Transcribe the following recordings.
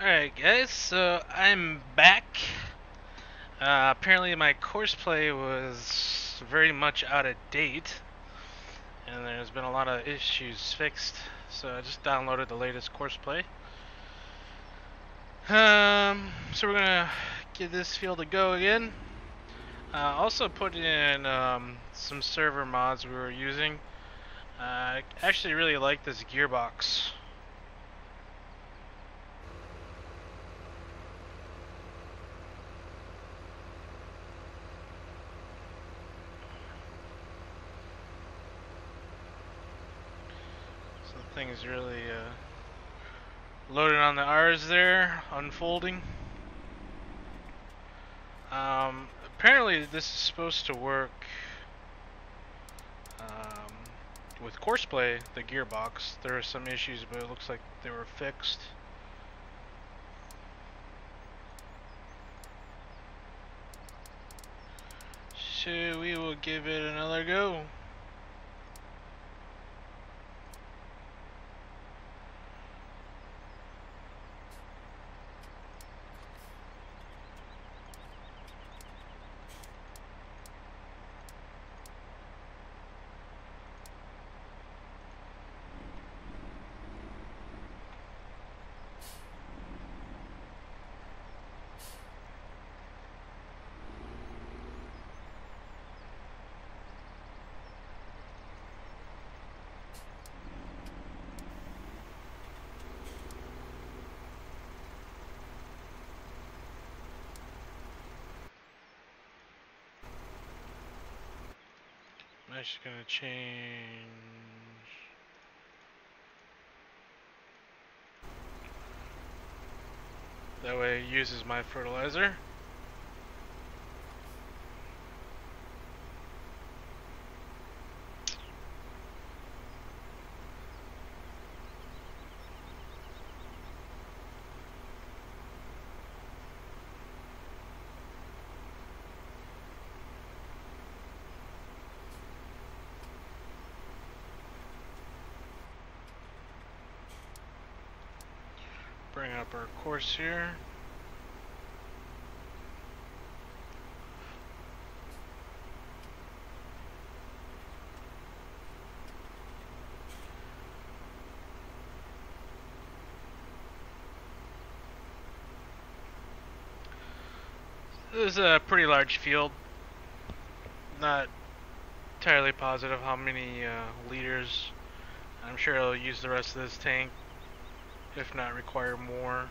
Alright guys, so I'm back. Apparently my courseplay was very much out of date and there's been a lot of issues fixed, so I just downloaded the latest courseplay. So we're gonna give this field a go again. Also put in some server mods we were using. I actually really like this gearbox. Things really loaded on the R's there, unfolding. Apparently this is supposed to work with courseplay, the gearbox. There are some issues, but it looks like they were fixed. So we will give it another go. I'm actually gonna change. That way it uses my fertilizer. Bring up our Corsair. This is a pretty large field. Not entirely positive how many liters. I'm sure it'll use the rest of this tank, if not require more.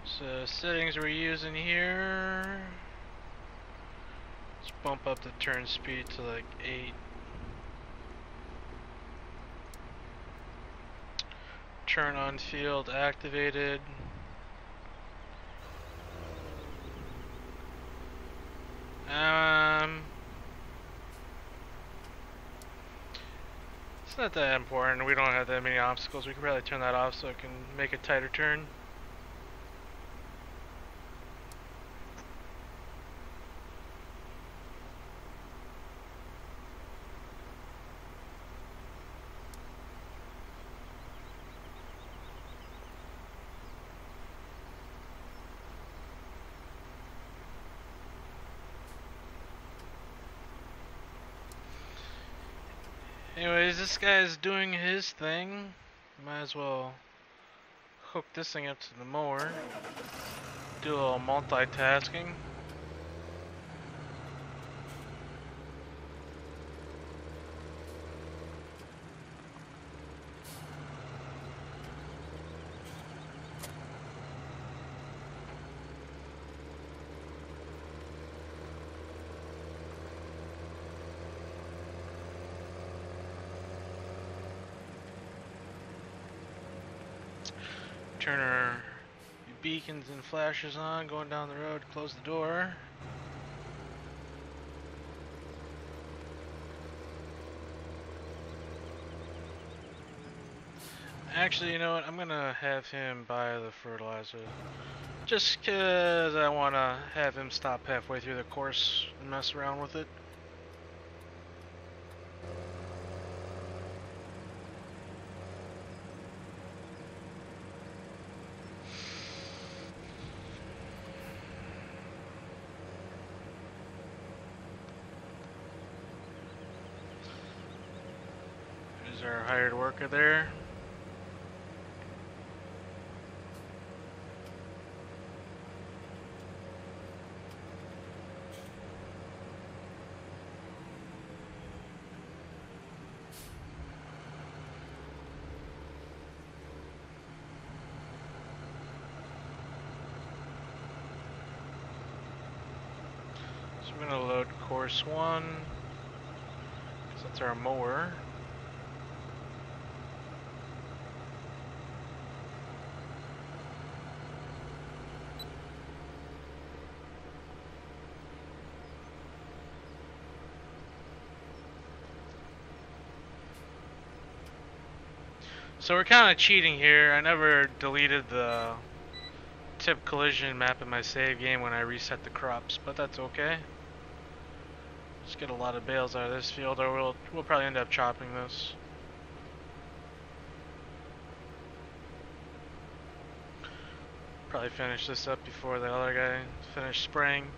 So settings we're using here. Let's bump up the turn speed to like 8. Turn on field activated. It's not that important. We don't have that many obstacles. We can probably turn that off so it can make a tighter turn. Anyways, this guy's doing his thing. Might as well hook this thing up to the mower. Do a little multitasking. Turn our beacons and flashes on, going down the road, close the door. Actually, you know what? I'm gonna have him buy the fertilizer. Just 'cause I wanna have him stop halfway through the course and mess around with it. There's our hired worker there. So I'm gonna load course 1, because that's our mower. So we're kind of cheating here. I never deleted the tip collision map in my save game when I reset the crops, but that's okay. Just get a lot of bales out of this field, or we'll probably end up chopping this. Probably finish this up before the other guy finished spraying.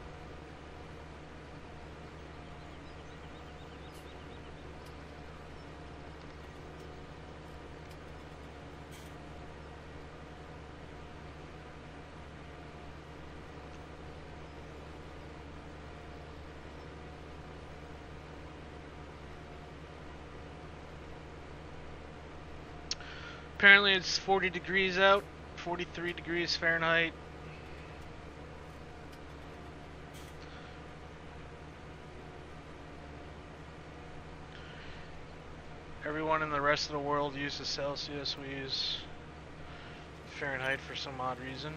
Apparently it's 40 degrees out, 43 degrees Fahrenheit. Everyone in the rest of the world uses Celsius, we use Fahrenheit for some odd reason.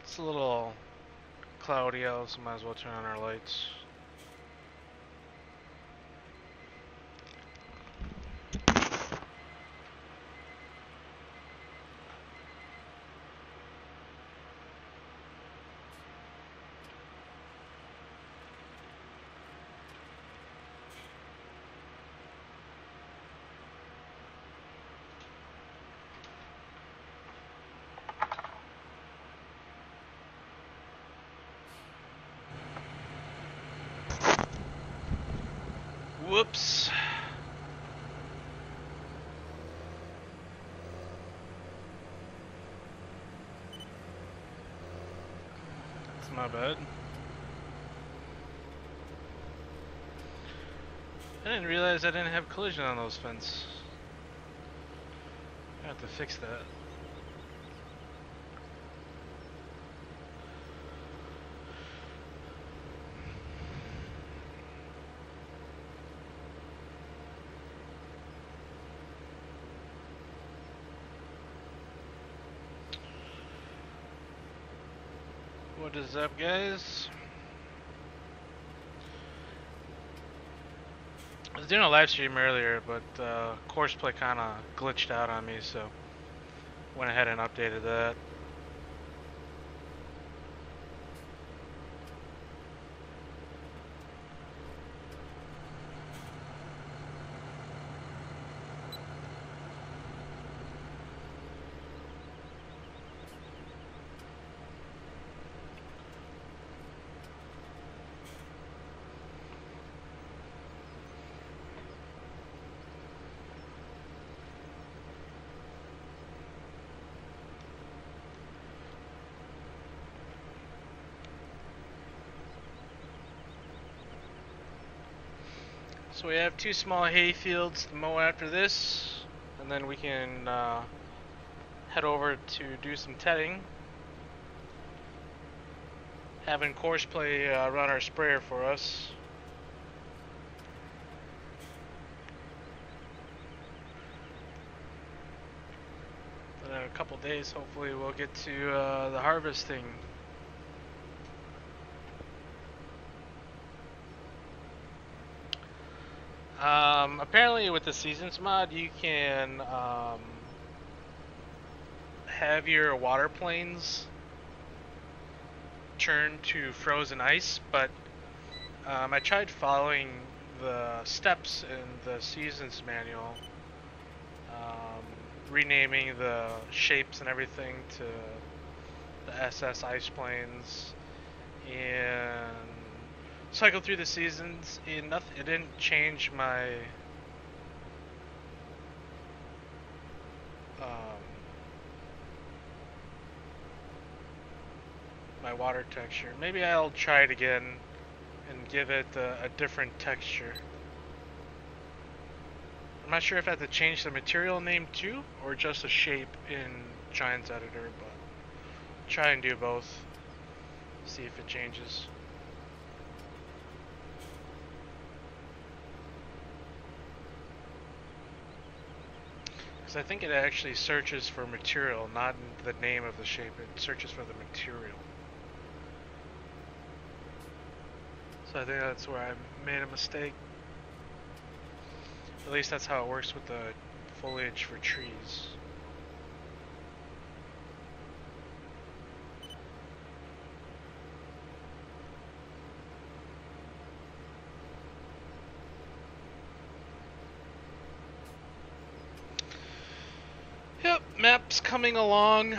It's a little cloudy out, so might as well turn on our lights. Whoops. That's my bad. I didn't realize I didn't have collision on those fence. I have to fix that. What is up, guys? I was doing a live stream earlier, but Courseplay kind of glitched out on me, so went ahead and updated that. So we have 2 small hay fields to mow after this, and then we can head over to do some tedding. Having Courseplay run our sprayer for us. In a couple days, hopefully we'll get to the harvesting. Apparently with the seasons mod, you can have your water planes turn to frozen ice, but I tried following the steps in the seasons manual, renaming the shapes and everything to the SS ice planes, and cycled through the seasons. It didn't change my my water texture. Maybe I'll try it again and give it a different texture. I'm not sure if I have to change the material name too, or just a shape in Giants Editor, but try and do both. See if it changes. Because I think it actually searches for material, not the name of the shape. It searches for the material. So I think that's where I made a mistake. At least that's how it works with the foliage for trees. Yep, map's coming along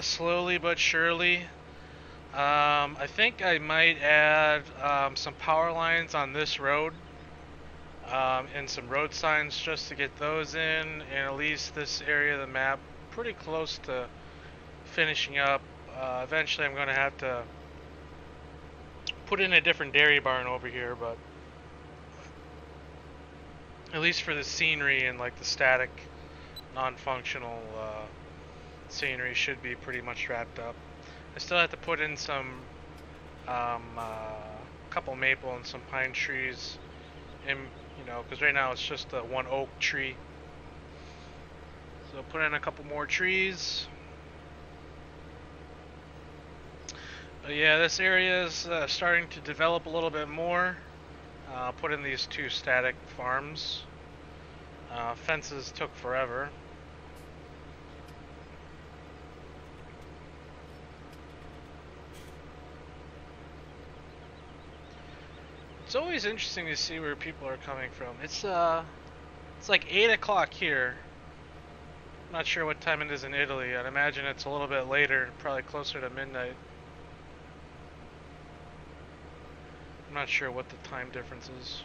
slowly but surely. I think I might add some power lines on this road. And some road signs just to get those in, and at least this area of the map pretty close to finishing up. Eventually I'm going to have to put in a different dairy barn over here, but at least for the scenery and like the static non-functional scenery should be pretty much wrapped up. I still have to put in some couple maple and some pine trees in, you know, because right now it's just one oak tree. So put in a couple more trees. But yeah, this area is starting to develop a little bit more. Put in these 2 static farms. Fences took forever. It's always interesting to see where people are coming from. It's like 8 o'clock here. I'm not sure what time it is in Italy. I'd imagine it's a little bit later, probably closer to midnight. I'm not sure what the time difference is.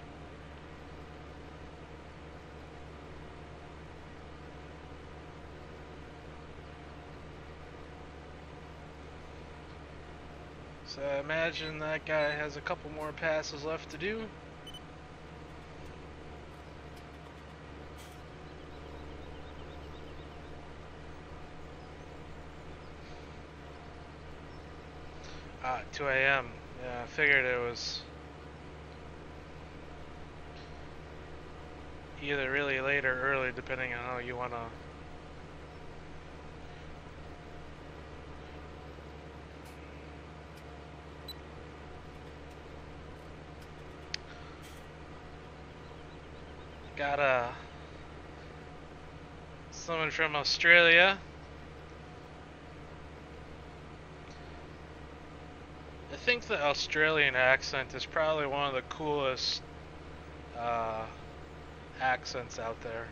So I imagine that guy has a couple more passes left to do. Ah, 2 a.m. Yeah, I figured it was either really late or early, depending on how you want to. Got someone from Australia. I think the Australian accent is probably one of the coolest accents out there.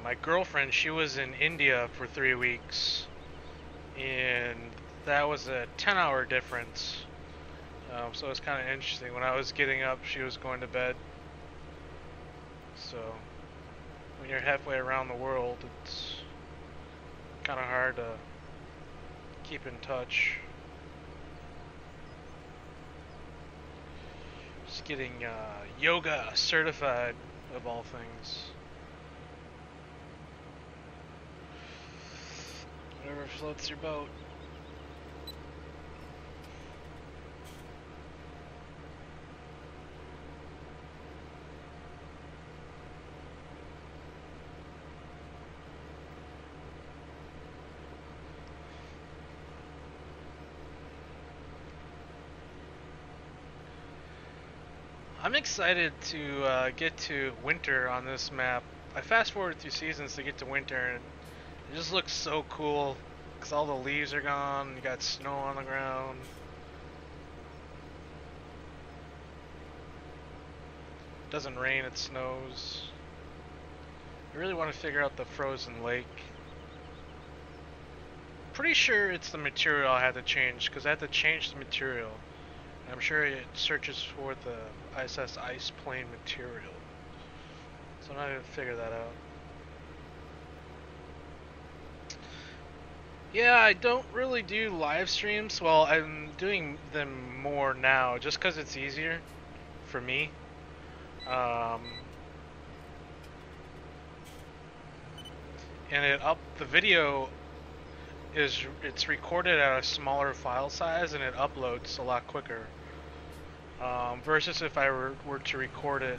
My girlfriend, she was in India for 3 weeks, and that was a 10-hour difference. So it's kind of interesting. When I was getting up, she was going to bed. So when you're halfway around the world, it's kind of hard to keep in touch. Just getting yoga certified, of all things. Whatever floats your boat. I'm excited to get to winter on this map. I fast forward through seasons to get to winter, and it just looks so cool because all the leaves are gone. You got snow on the ground. It doesn't rain, it snows. I really want to figure out the frozen lake. Pretty sure it's the material I had to change because I had to change the material. I'm sure it searches for the ISS ice plane material. So I'm not going to figure that out. Yeah, I don't really do live streams. Well, I'm doing them more now just because it's easier for me. And the video it's recorded at a smaller file size and it uploads a lot quicker. Versus if I were to record it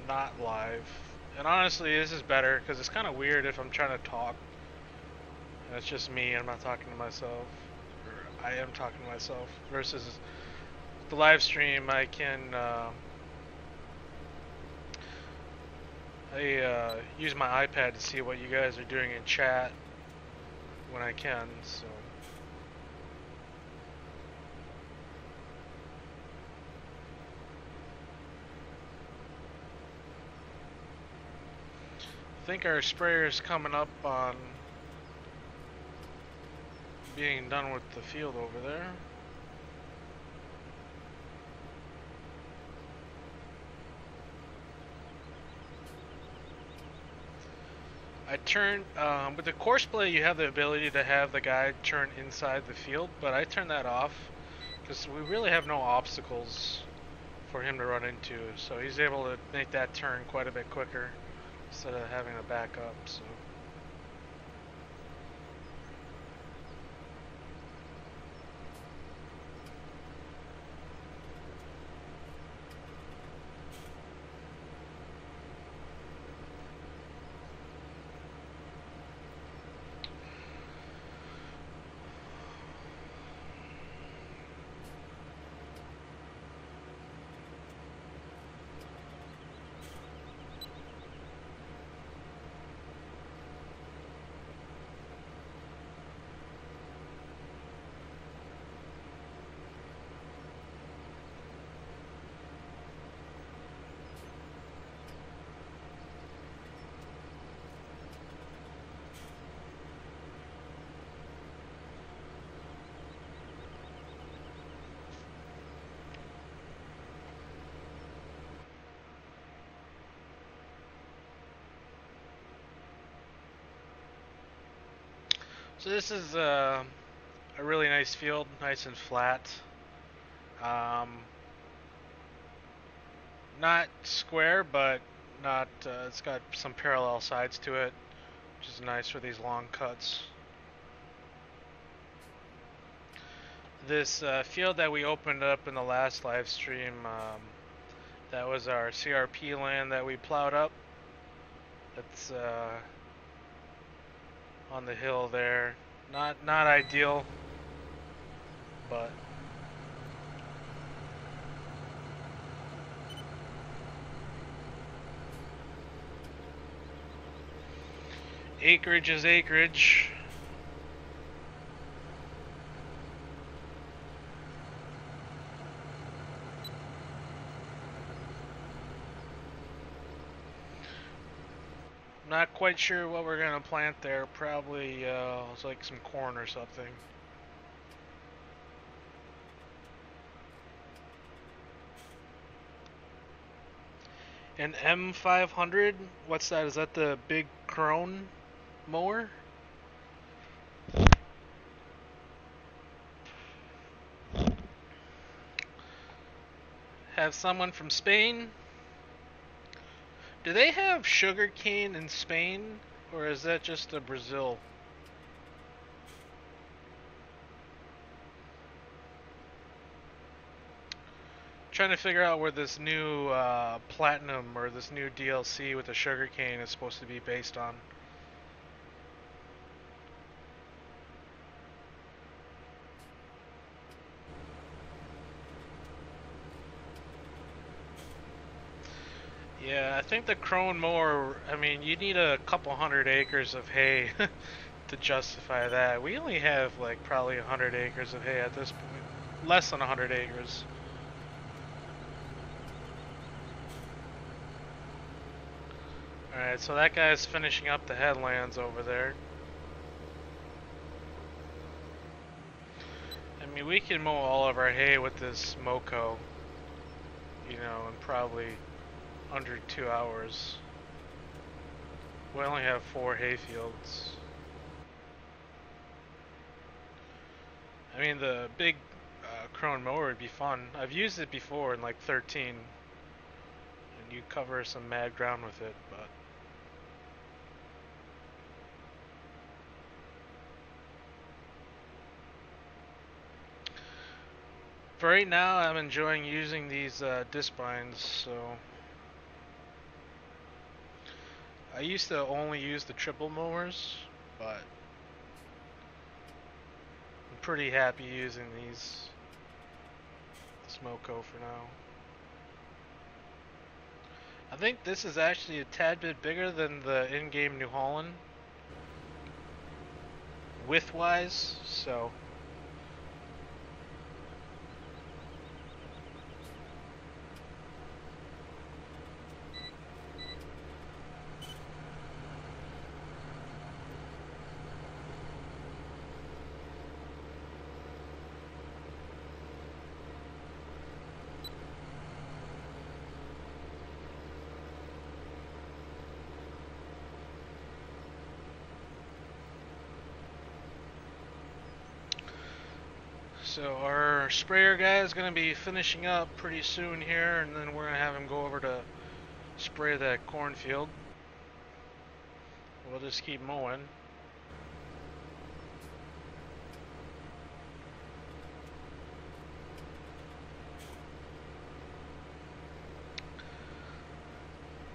not live. And honestly, this is better because it's kind of weird if I'm trying to talk and it's just me and I'm not talking to myself, or I am talking to myself. Versus the live stream, I can use my iPad to see what you guys are doing in chat when I can. So. I think our sprayer is coming up on being done with the field over there. I turned, with the course play you have the ability to have the guy turn inside the field, but I turned that off because we really have no obstacles for him to run into, so he's able to make that turn quite a bit quicker instead of having to back up. So. So this is a really nice field, nice and flat. Not square, but not. It's got some parallel sides to it, which is nice for these long cuts. This field that we opened up in the last live stream, that was our CRP land that we plowed up. That's on the hill there. Not ideal, but acreage is acreage. Not quite sure what we're gonna plant there. Probably it's like some corn or something. An M500? What's that? Is that the big crone mower? Have someone from Spain? Do they have sugarcane in Spain? Or is that just a Brazil? Trying to figure out where this new platinum or this new DLC with the sugarcane is supposed to be based on. Yeah, I think the Crone mower, I mean, you need a couple hundred acres of hay to justify that. We only have like probably 100 acres of hay at this point. Less than 100 acres. Alright, so that guy's finishing up the headlands over there. I mean, we can mow all of our hay with this Moco, you know, in probably under 2 hours. We only have 4 hay fields. I mean, the big Crone mower would be fun. I've used it before in like 13, and you cover some mad ground with it, but for right now, I'm enjoying using these disc binds. So I used to only use the triple mowers, but I'm pretty happy using these Smoko for now. I think this is actually a tad bit bigger than the in-game New Holland, width-wise, so So our sprayer guy is going to be finishing up pretty soon here, and then we're going to have him go over to spray that cornfield. We'll just keep mowing.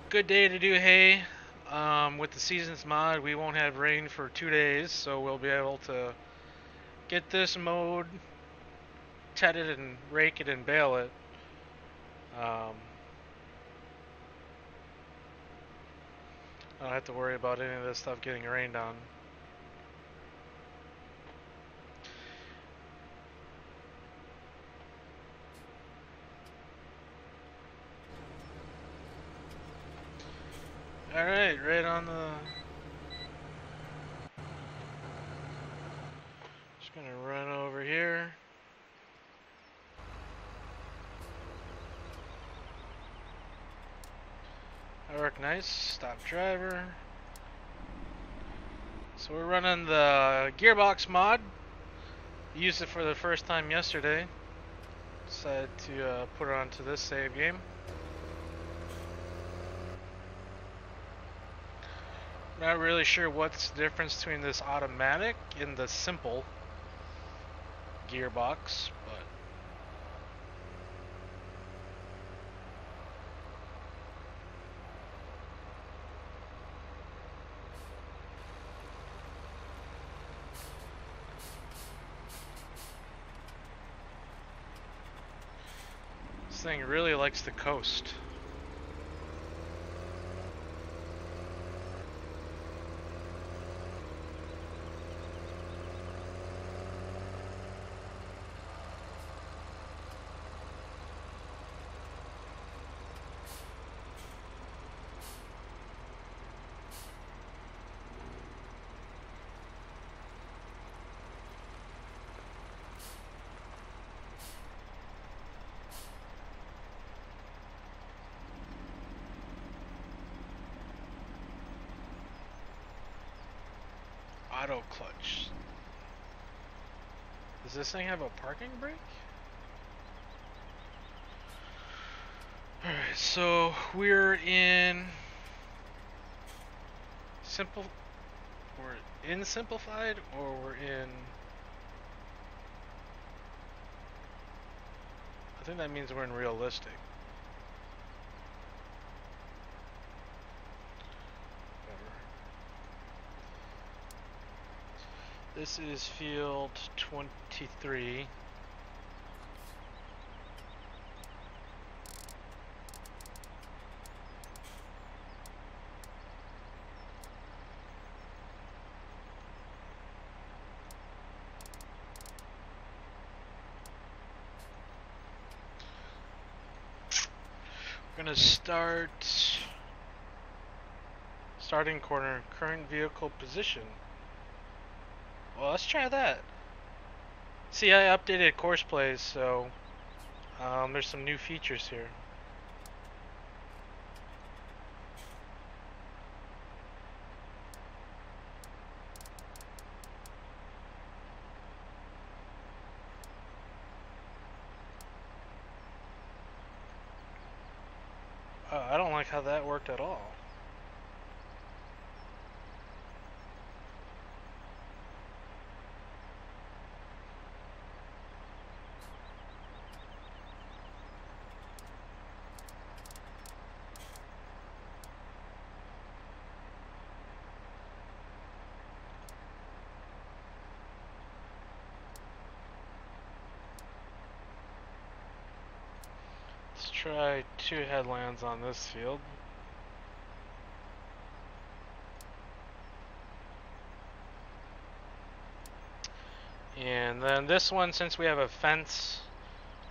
Good day to do hay. With the seasons mod, we won't have rain for 2 days, so we'll be able to get this mowed, tet it and rake it and bale it. I don't have to worry about any of this stuff getting rained on. Alright, right on the... Just gonna run over here. That worked nice. Stop driver. So we're running the gearbox mod. Used it for the first time yesterday. Decided to put it onto this save game. Not really sure what's the difference between this automatic and the simple gearbox, but this thing really likes to coast. auto clutch. Does this thing have a parking brake? Alright, so we're in we're in simplified, or we're in, I think that means we're in realistic. Whatever. This is field 23. We're gonna starting corner, current vehicle position. Well, let's try that. See, I updated course plays, so there's some new features here. I don't like how that worked at all. Let's try 2 headlands on this field. And then this one, since we have a fence,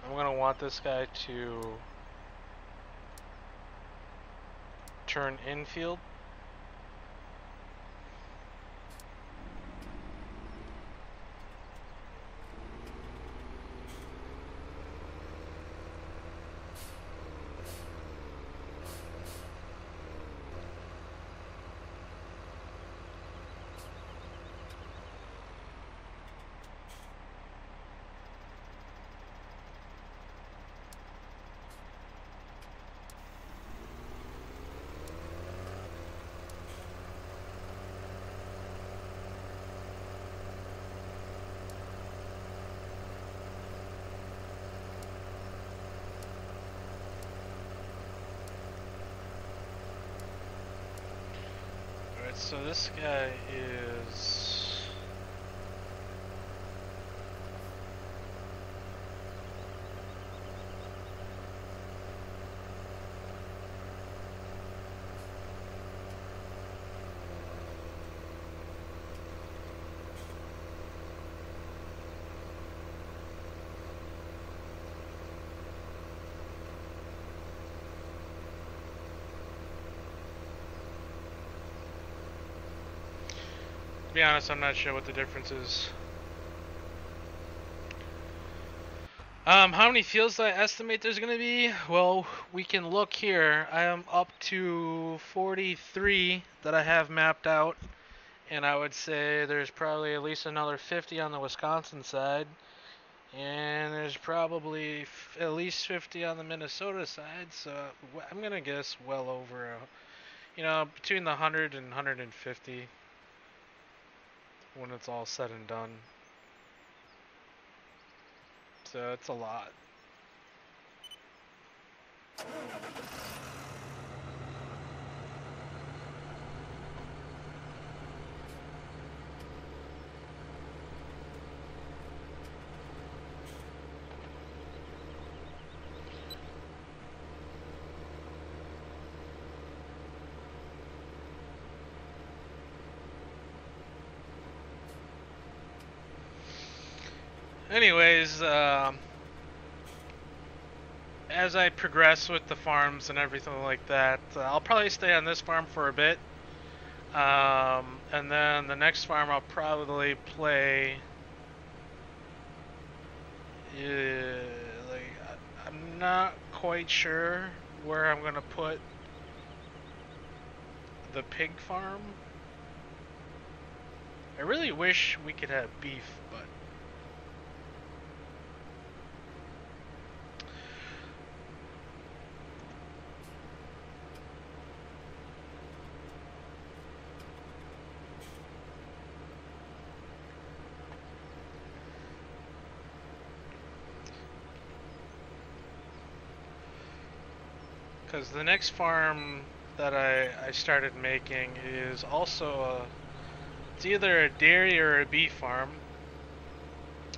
I'm going to want this guy to turn infield. So this guy is to be honest, I'm not sure what the difference is. How many fields do I estimate there's going to be? Well, we can look here. I am up to 43 that I have mapped out. And I would say there's probably at least another 50 on the Wisconsin side. And there's probably at least 50 on the Minnesota side. So I'm going to guess well over, between the 100 and 150. When it's all said and done. So it's a lot. Anyways, as I progress with the farms and everything like that, I'll probably stay on this farm for a bit. And then the next farm I'll probably play, I'm not quite sure where I'm gonna put the pig farm. I really wish we could have beef, but because the next farm that I started making is also it's either a dairy or a beef farm.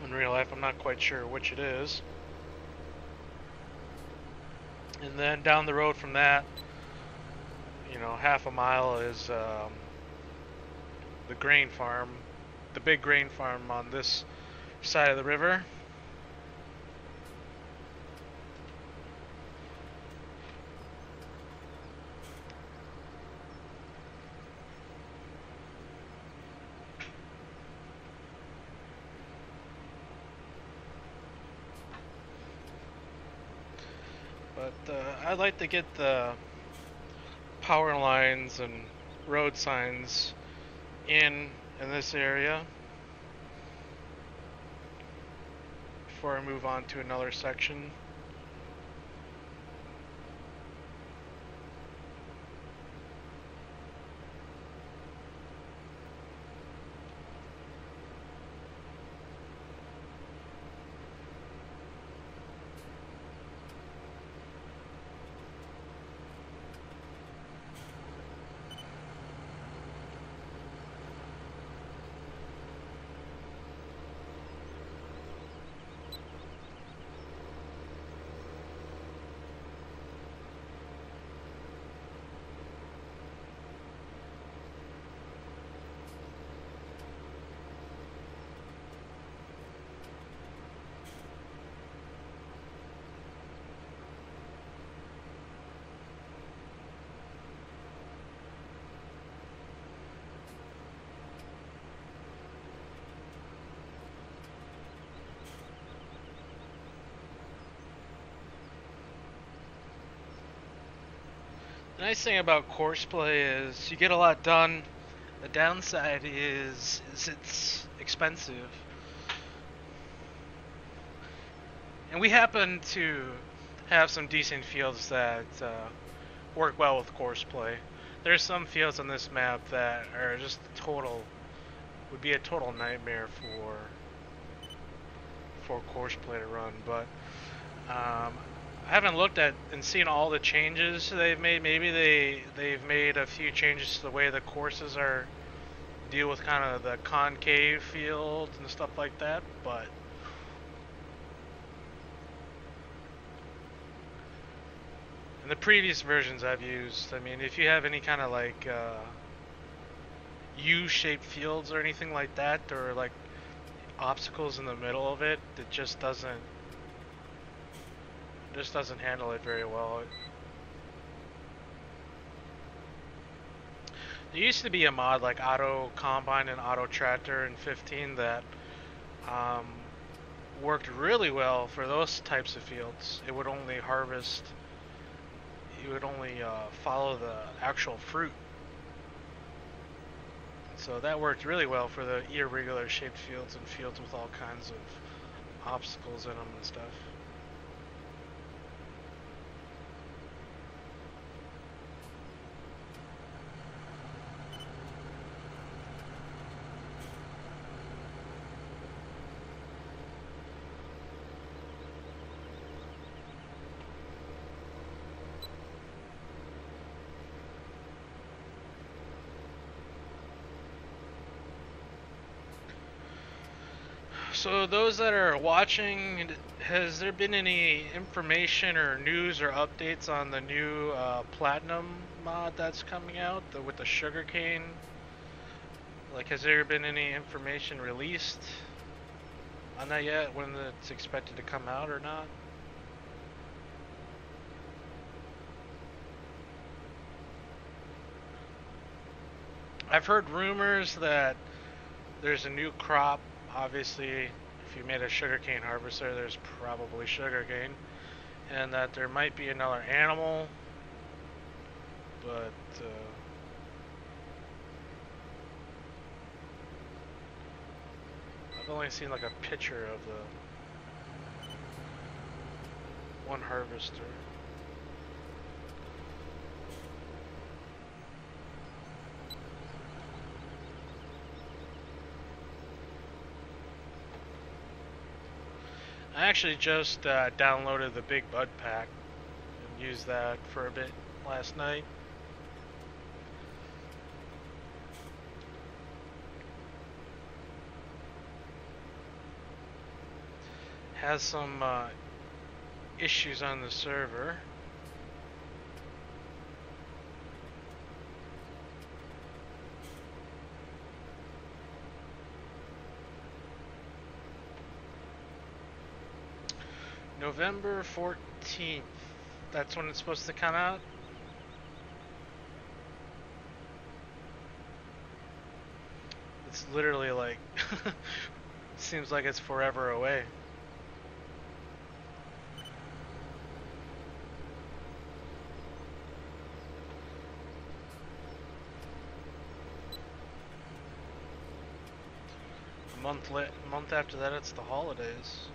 In real life, I'm not quite sure which it is. And then down the road from that, you know, half a mile is the grain farm, the big grain farm on this side of the river. But I'd like to get the power lines and road signs in this area before I move on to another section. The nice thing about Courseplay is you get a lot done. The downside is it's expensive. And we happen to have some decent fields that work well with Courseplay. There's some fields on this map that are just would be a total nightmare for Courseplay to run, but I haven't looked at and seen all the changes they've made. Maybe they've made a few changes to the way the courses are deal with kind of the concave fields and stuff like that, but in the previous versions I've used, I mean, if you have any kind of like U-shaped fields or anything like that, or like obstacles in the middle of it, it just doesn't handle it very well. There used to be a mod like Auto Combine and Auto Tractor in 15 that worked really well for those types of fields. It would only harvest, it would only follow the actual fruit. So that worked really well for the irregular shaped fields and fields with all kinds of obstacles in them and stuff. So those that are watching, has there been any information or news or updates on the new Platinum mod that's coming out with the sugarcane? Like, has there been any information released on that yet, when it's expected to come out or not? I've heard rumors that there's a new crop. Obviously, if you made a sugarcane harvester, there's probably sugarcane, and that there might be another animal, but I've only seen like a picture of the one harvester. I actually just downloaded the Big Bud Pack and used that for a bit last night. Has some issues on the server. November 14th. That's when it's supposed to come out. It's literally like seems like it's forever away. A month after that, it's the holidays.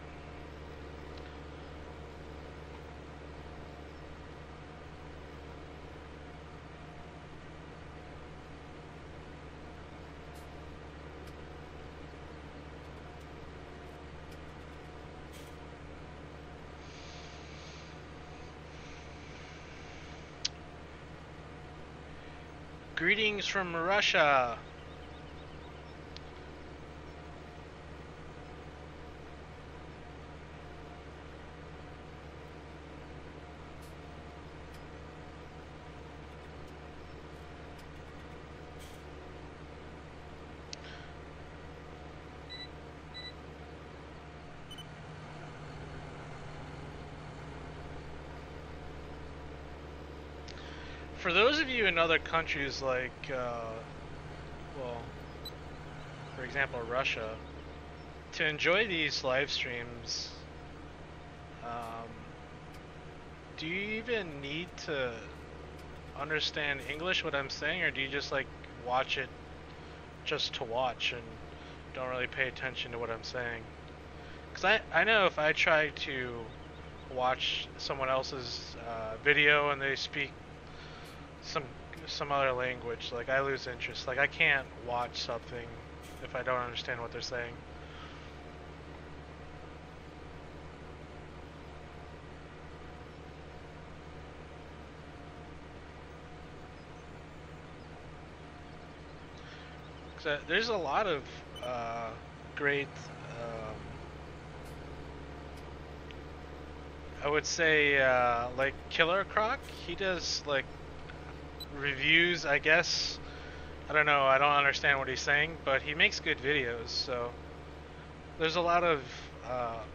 Greetings from Russia. For those of you in other countries like, well, for example, Russia, to enjoy these live streams, do you even need to understand English, what I'm saying, or do you just like watch it just to watch and don't really pay attention to what I'm saying? Because I know if I try to watch someone else's video and they speak some other language, like I lose interest. Like I can't watch something if I don't understand what they're saying. So there's a lot of great, I would say, like Killer Croc. He does like reviews, I guess. I don't know, I don't understand what he's saying, but he makes good videos. So there's a lot of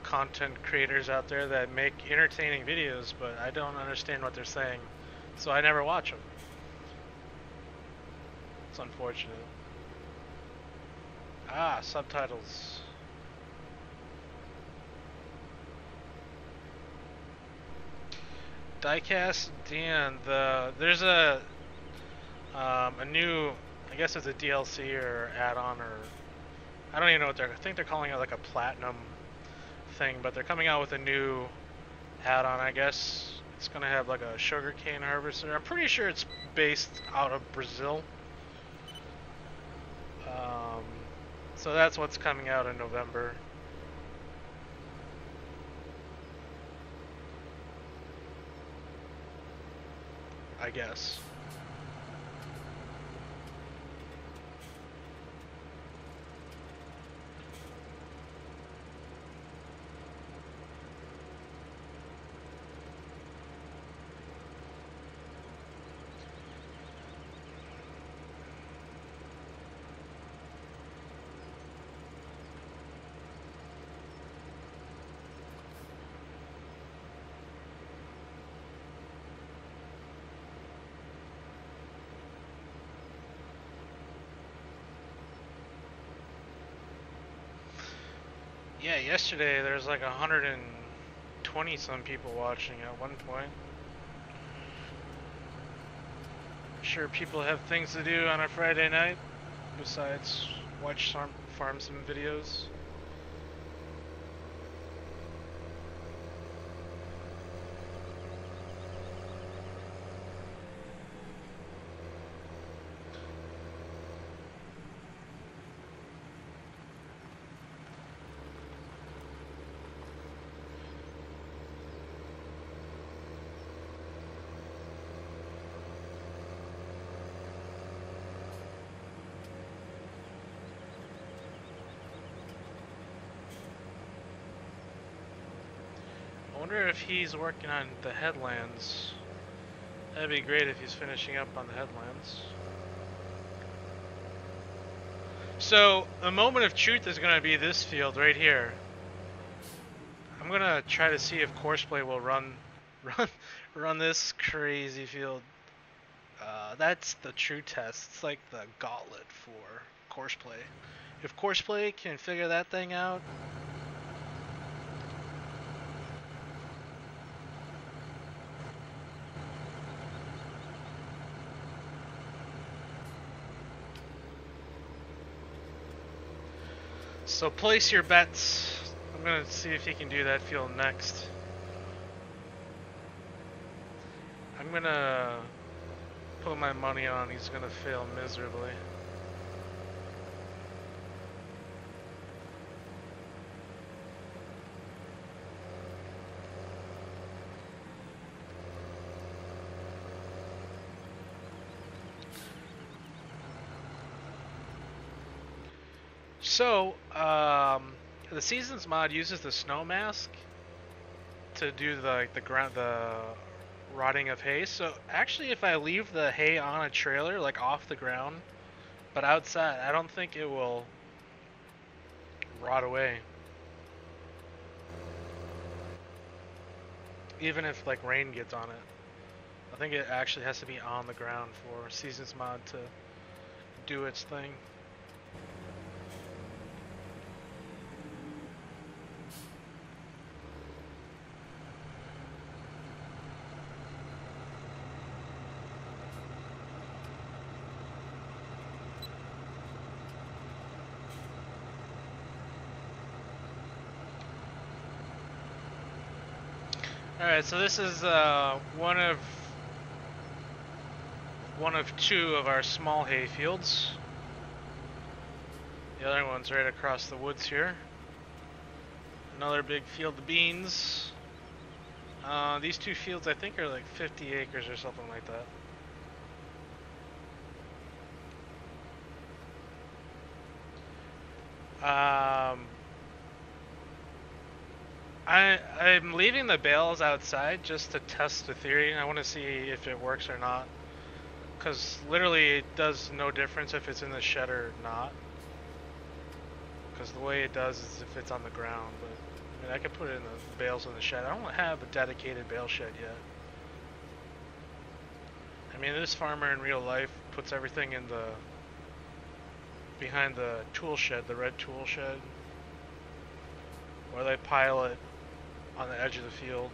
content creators out there that make entertaining videos, but I don't understand what they're saying, so I never watch them. It's unfortunate. Ah, subtitles. Diecast Dan, there's a new, I guess it's a DLC or add-on, or I don't even know what I think they're calling it like a platinum thing, but they're coming out with a new add-on, I guess. It's gonna have like a sugarcane harvester. I'm pretty sure it's based out of Brazil. So that's what's coming out in November. I guess. Yeah, yesterday there was like 120 some people watching at one point. I'm sure people have things to do on a Friday night besides watch farm sim videos. wonder if he's working on the headlands. That'd be great if he's finishing up on the headlands. So, the moment of truth is going to be this field right here. I'm going to try to see if Courseplay will run this crazy field. That's the true test. It's like the gauntlet for Courseplay. If Courseplay can figure that thing out, so place your bets. I'm gonna see if he can do that field next. I'm gonna put my money on he's gonna fail miserably. So, the Seasons mod uses the snow mask to do the rotting of hay. So actually, if I leave the hay on a trailer, like off the ground, but outside, I don't think it will rot away. Even if like rain gets on it, I think it actually has to be on the ground for Seasons mod to do its thing. Alright, so this is one of two of our small hay fields. The other one's right across the woods here. Another big field of beans. These two fields I think are like 50 acres or something like that. I'm leaving the bales outside just to test the theory. I want to see if it works or not. Because literally it does no difference if it's in the shed or not. Because the way it does is if it's on the ground. But I mean, I could put it in the bales in the shed. I don't have a dedicated bale shed yet. I mean, this farmer in real life puts everything in the behind the tool shed, the red tool shed, where they pile it on the edge of the field.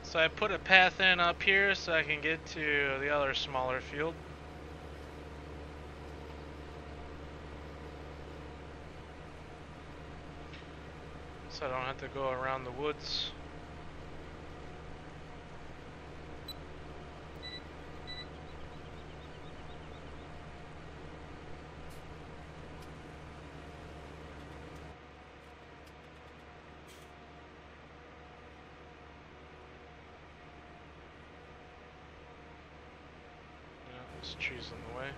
So I put a path in up here so I can get to the other smaller field. So I don't have to go around the woods. There's trees in the way.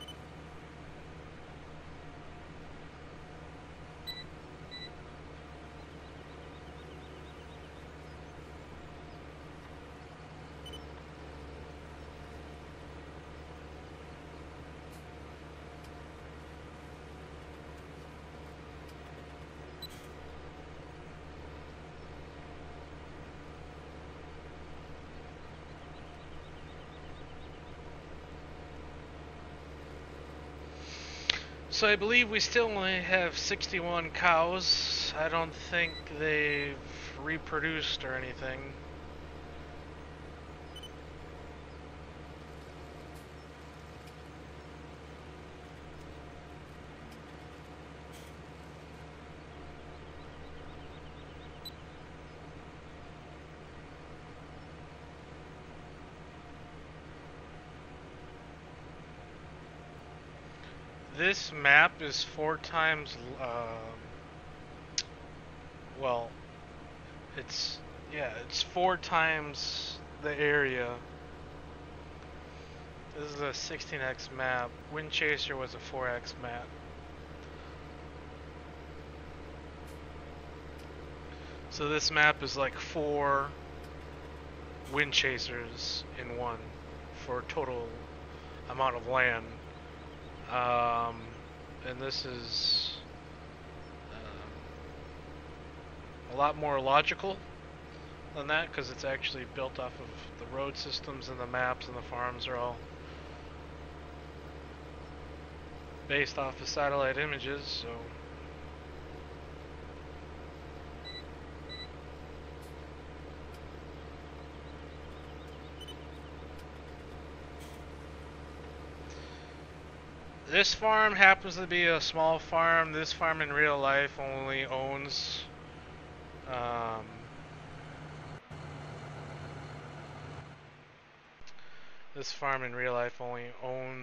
So I believe we still only have 61 cows. I don't think they've reproduced or anything. This map is 4 times, well, it's 4 times the area. This is a 16x map. Wind Chaser was a 4x map. So this map is like 4 Wind Chasers in one for total amount of land. And this is a lot more logical than that because it's actually built off of the road systems and the maps, and the farms are all based off of satellite images, so this farm happens to be a small farm. This farm in real life only owns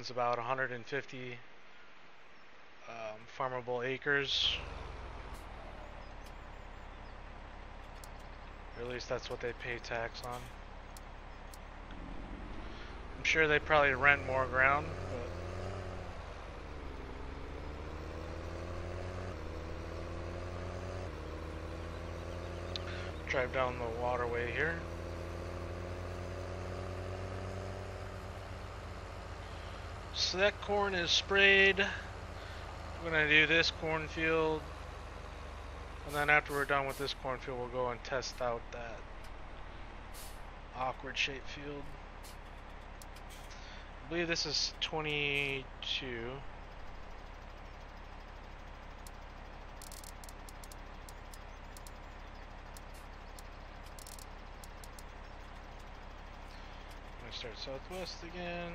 about 150 farmable acres. Or at least that's what they pay tax on. I'm sure they probably rent more ground, but drive down the waterway here. So that corn is sprayed. We're gonna do this cornfield, and then after we're done with this cornfield, we'll go and test out that awkward shaped field. I believe this is 22. I'm gonna start southwest again.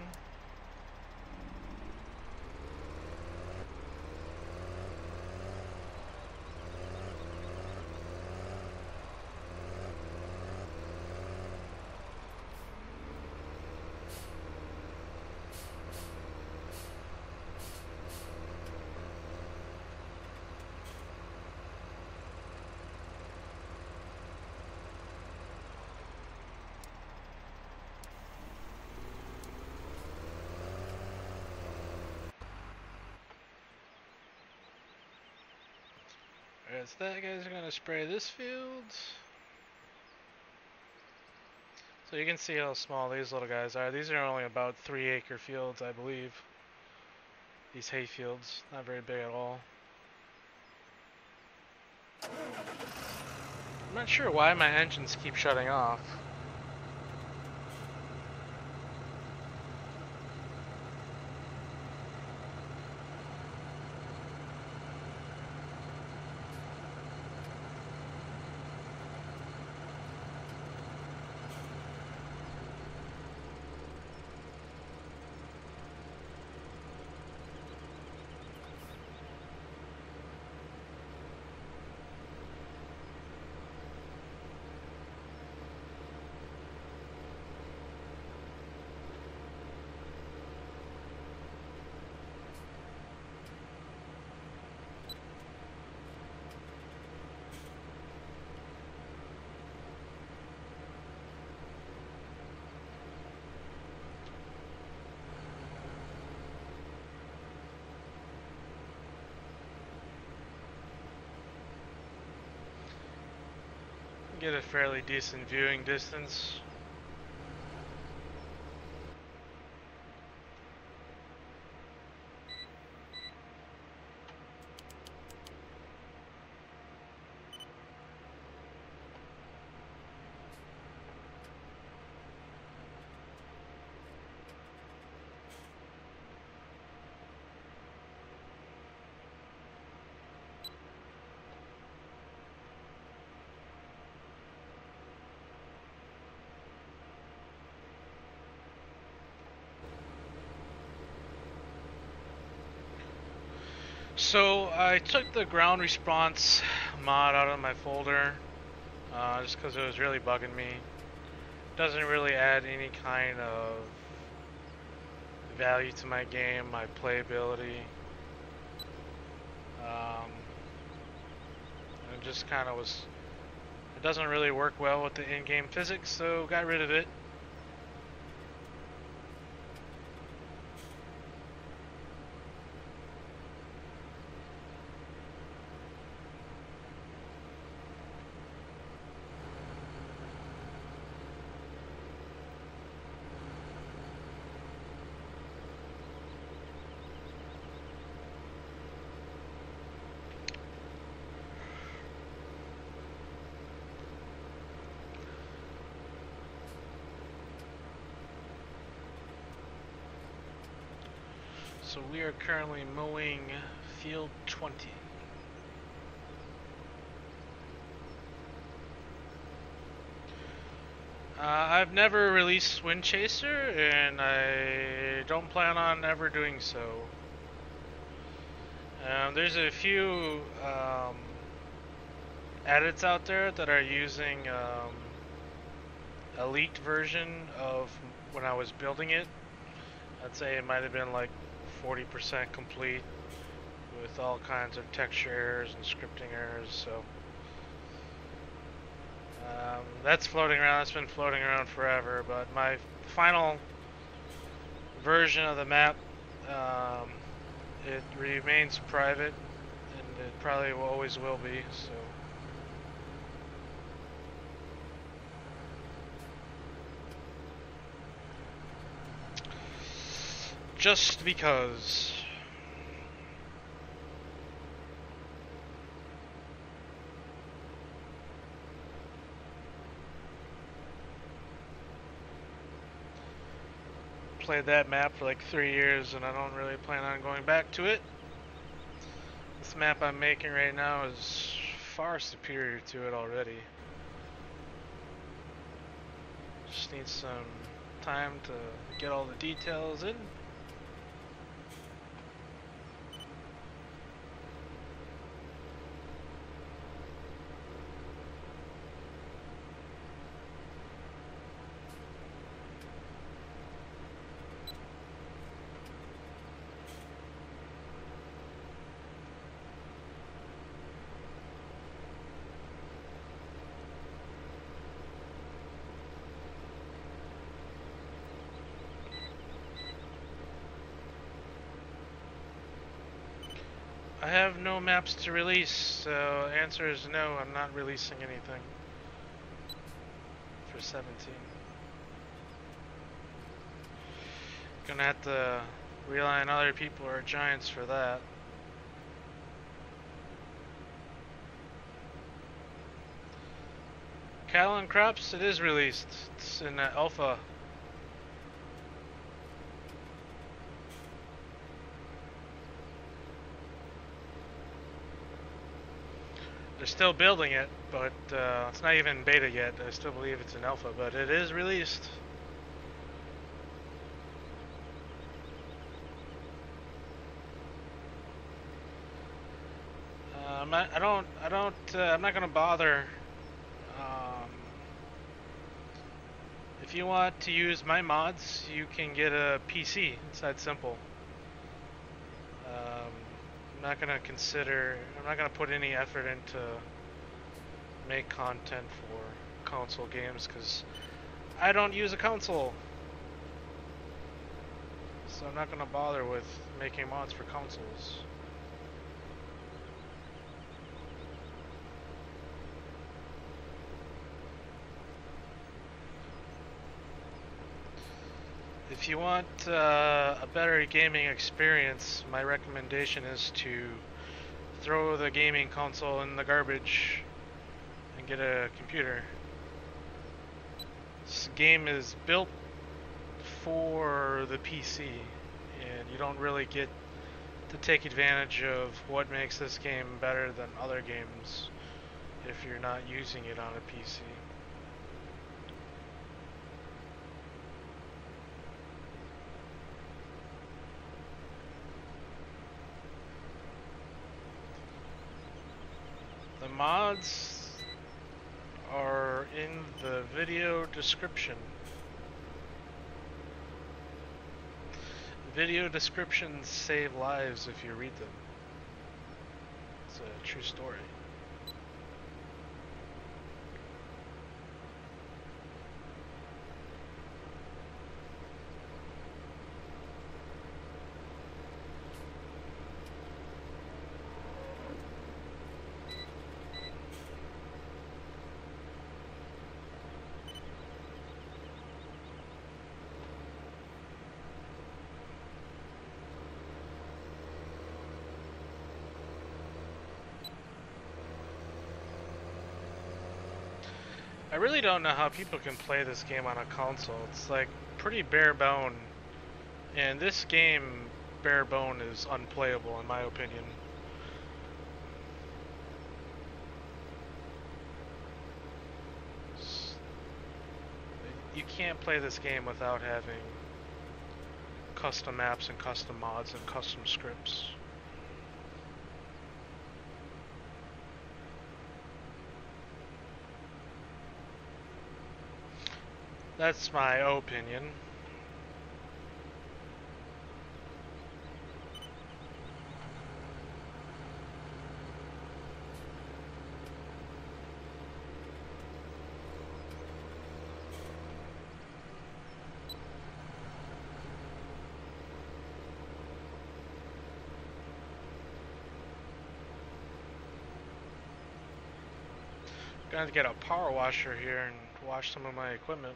Alright, so that guy's gonna spray this field. So you can see how small these little guys are. These are only about 3-acre fields, I believe. These hay fields, not very big at all. I'm not sure why my engines keep shutting off. Get a fairly decent viewing distance. So I took the ground response mod out of my folder just because it was really bugging me. Doesn't really add any kind of value to my game, my playability. just kind of was. It doesn't really work well with the in-game physics, so got rid of it. So we are currently mowing field 20. I've never released Wind Chaser, and I don't plan on ever doing so. There's a few edits out there that are using a leaked version of when I was building it. I'd say it might have been like 40% complete with all kinds of texture errors and scripting errors, so that's floating around. That's been floating around forever, but my final version of the map, it remains private, and it probably always will be, so just because. Played that map for like 3 years, and I don't really plan on going back to it. This map I'm making right now is far superior to it already. Just need some time to get all the details in. I have no maps to release, so answer is no, I'm not releasing anything for 17. Gonna have to rely on other people or giants for that. Cattle and Crops, it is released. It's in alpha. They're still building it, but it's not even beta yet. I still believe it's in alpha, but it is released. I'm not gonna bother. If you want to use my mods, you can get a PC. It's that simple. I'm not gonna put any effort into make content for console games because I don't use a console, so I'm not gonna bother with making mods for consoles. If you want a better gaming experience, my recommendation is to throw the gaming console in the garbage and get a computer. This game is built for the PC, and you don't really get to take advantage of what makes this game better than other games if you're not using it on a PC. The mods are in the video description. Video descriptions save lives if you read them. It's a true story. I really don't know how people can play this game on a console. It's like pretty bare bone, and this game, bare bone, is unplayable in my opinion. You can't play this game without having custom maps and custom mods and custom scripts. That's my opinion. Gonna get a power washer here and wash some of my equipment.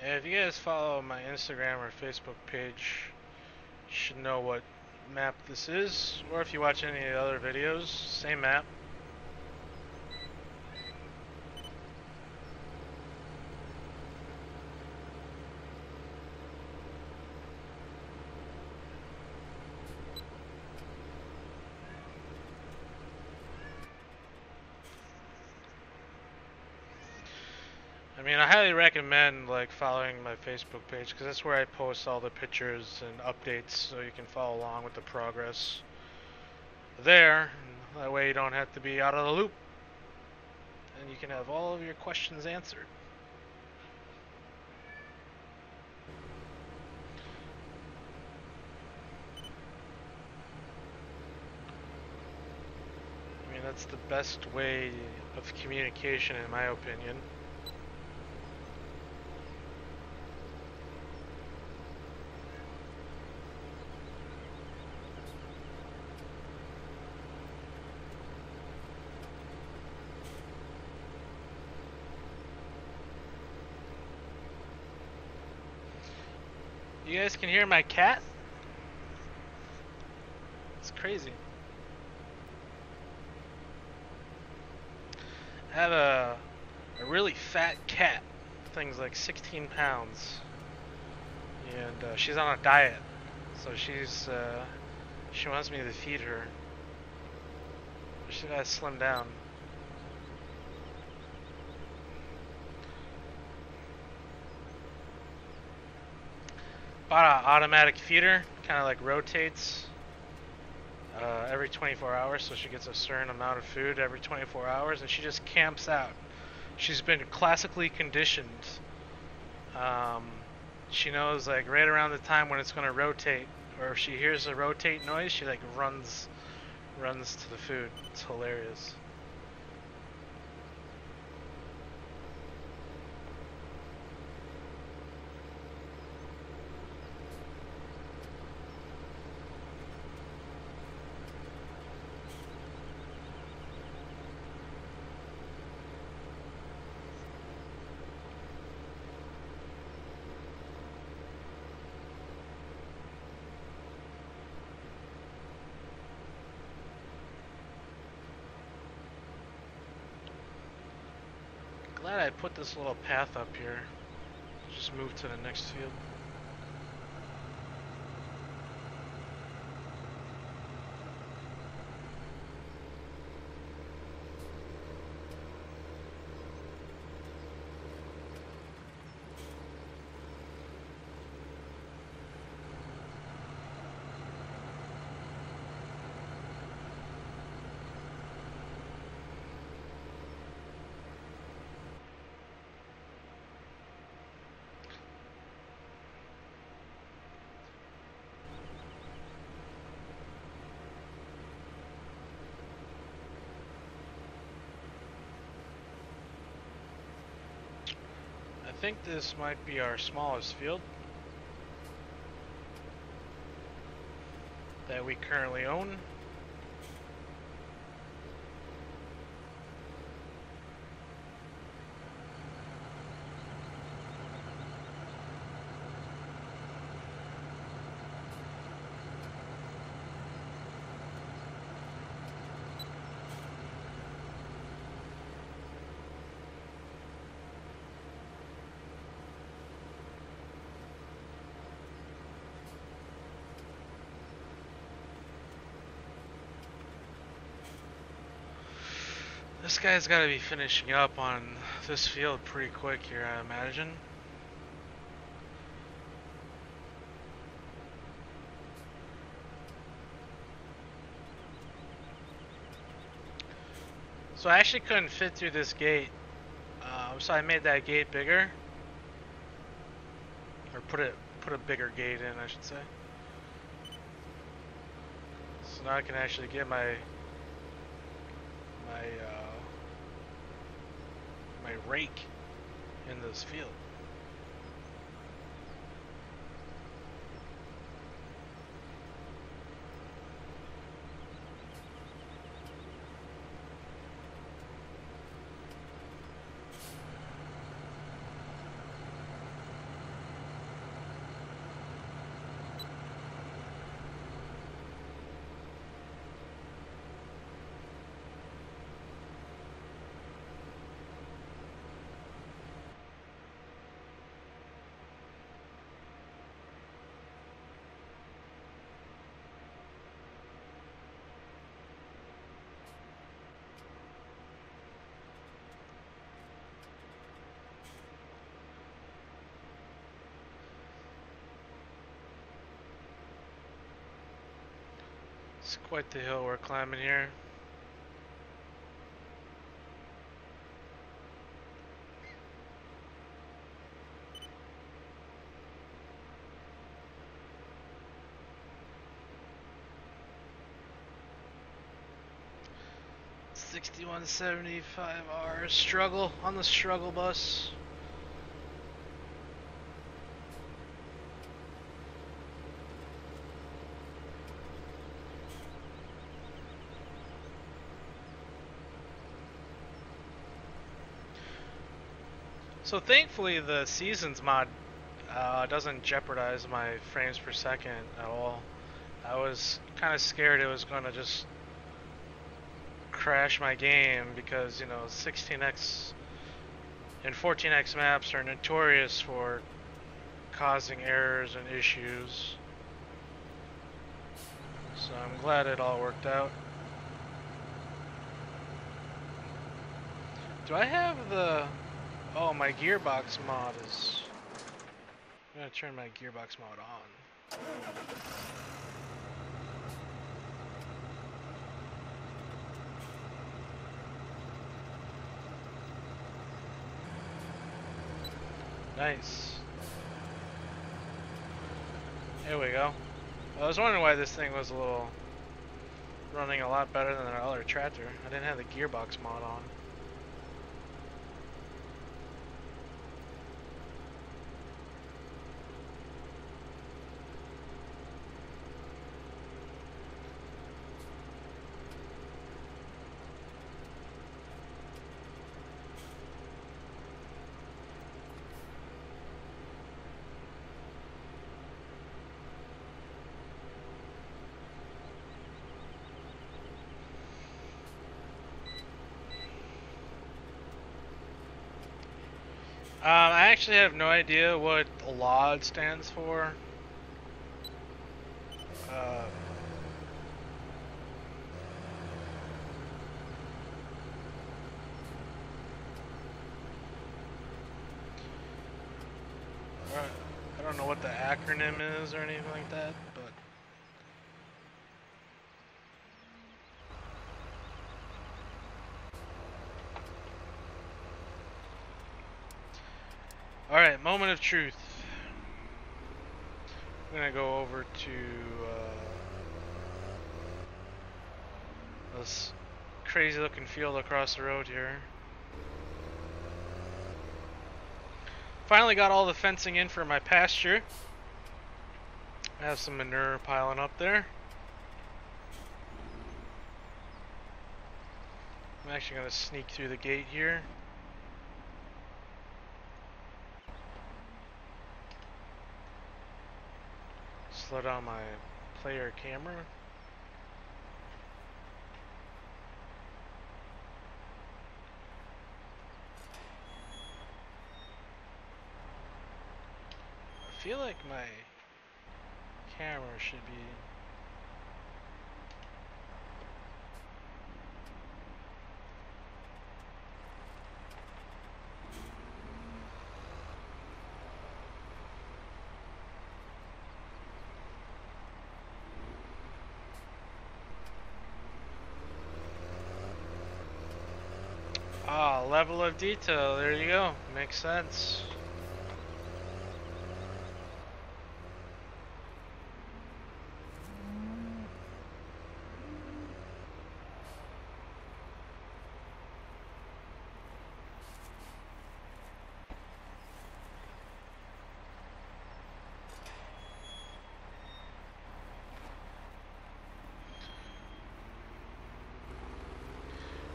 Yeah, if you guys follow my Instagram or Facebook page, you should know what map this is. Or if you watch any of the other videos, same map. I mean, I highly recommend like following my Facebook page because that's where I post all the pictures and updates, so you can follow along with the progress there. That way you don't have to be out of the loop, and you can have all of your questions answered. I mean, that's the best way of communication in my opinion. You guys can hear my cat? It's crazy. I have a really fat cat. Thing's like 16 pounds. And she's on a diet. So she wants me to feed her. She gotta slim down. Bought an automatic feeder, kind of like rotates every 24 hours, so she gets a certain amount of food every 24 hours, and she just camps out. She's been classically conditioned. She knows like right around the time when it's going to rotate, or if she hears a rotate noise, she like runs to the food. It's hilarious. Glad I put this little path up here. Just move to the next field. think this might be our smallest field that we currently own. This guy's got to be finishing up on this field pretty quick here, I imagine. So I actually couldn't fit through this gate, so I made that gate bigger, or put a bigger gate in, I should say. So now I can actually get my rake in this field. It's quite the hill we're climbing here. $61.75 struggle on the struggle bus. So thankfully the seasons mod doesn't jeopardize my frames per second at all. I was kind of scared it was going to just crash my game because, you know, 16x and 14x maps are notorious for causing errors and issues. So I'm glad it all worked out. Do I have the... Oh, my gearbox mod is... I'm gonna turn my gearbox mod on. Nice. There we go. I was wondering why this thing was running a lot better than our other tractor. I didn't have the gearbox mod on. I actually have no idea what LOD stands for. I don't know what the acronym is or anything like that, but... Alright, moment of truth. I'm gonna go over to this crazy looking field across the road here. Finally got all the fencing in for my pasture. I have some manure piling up there. I'm actually going to sneak through the gate here. Slow down my player camera. I feel like my camera should be... Ah, level of detail, there you go. Makes sense.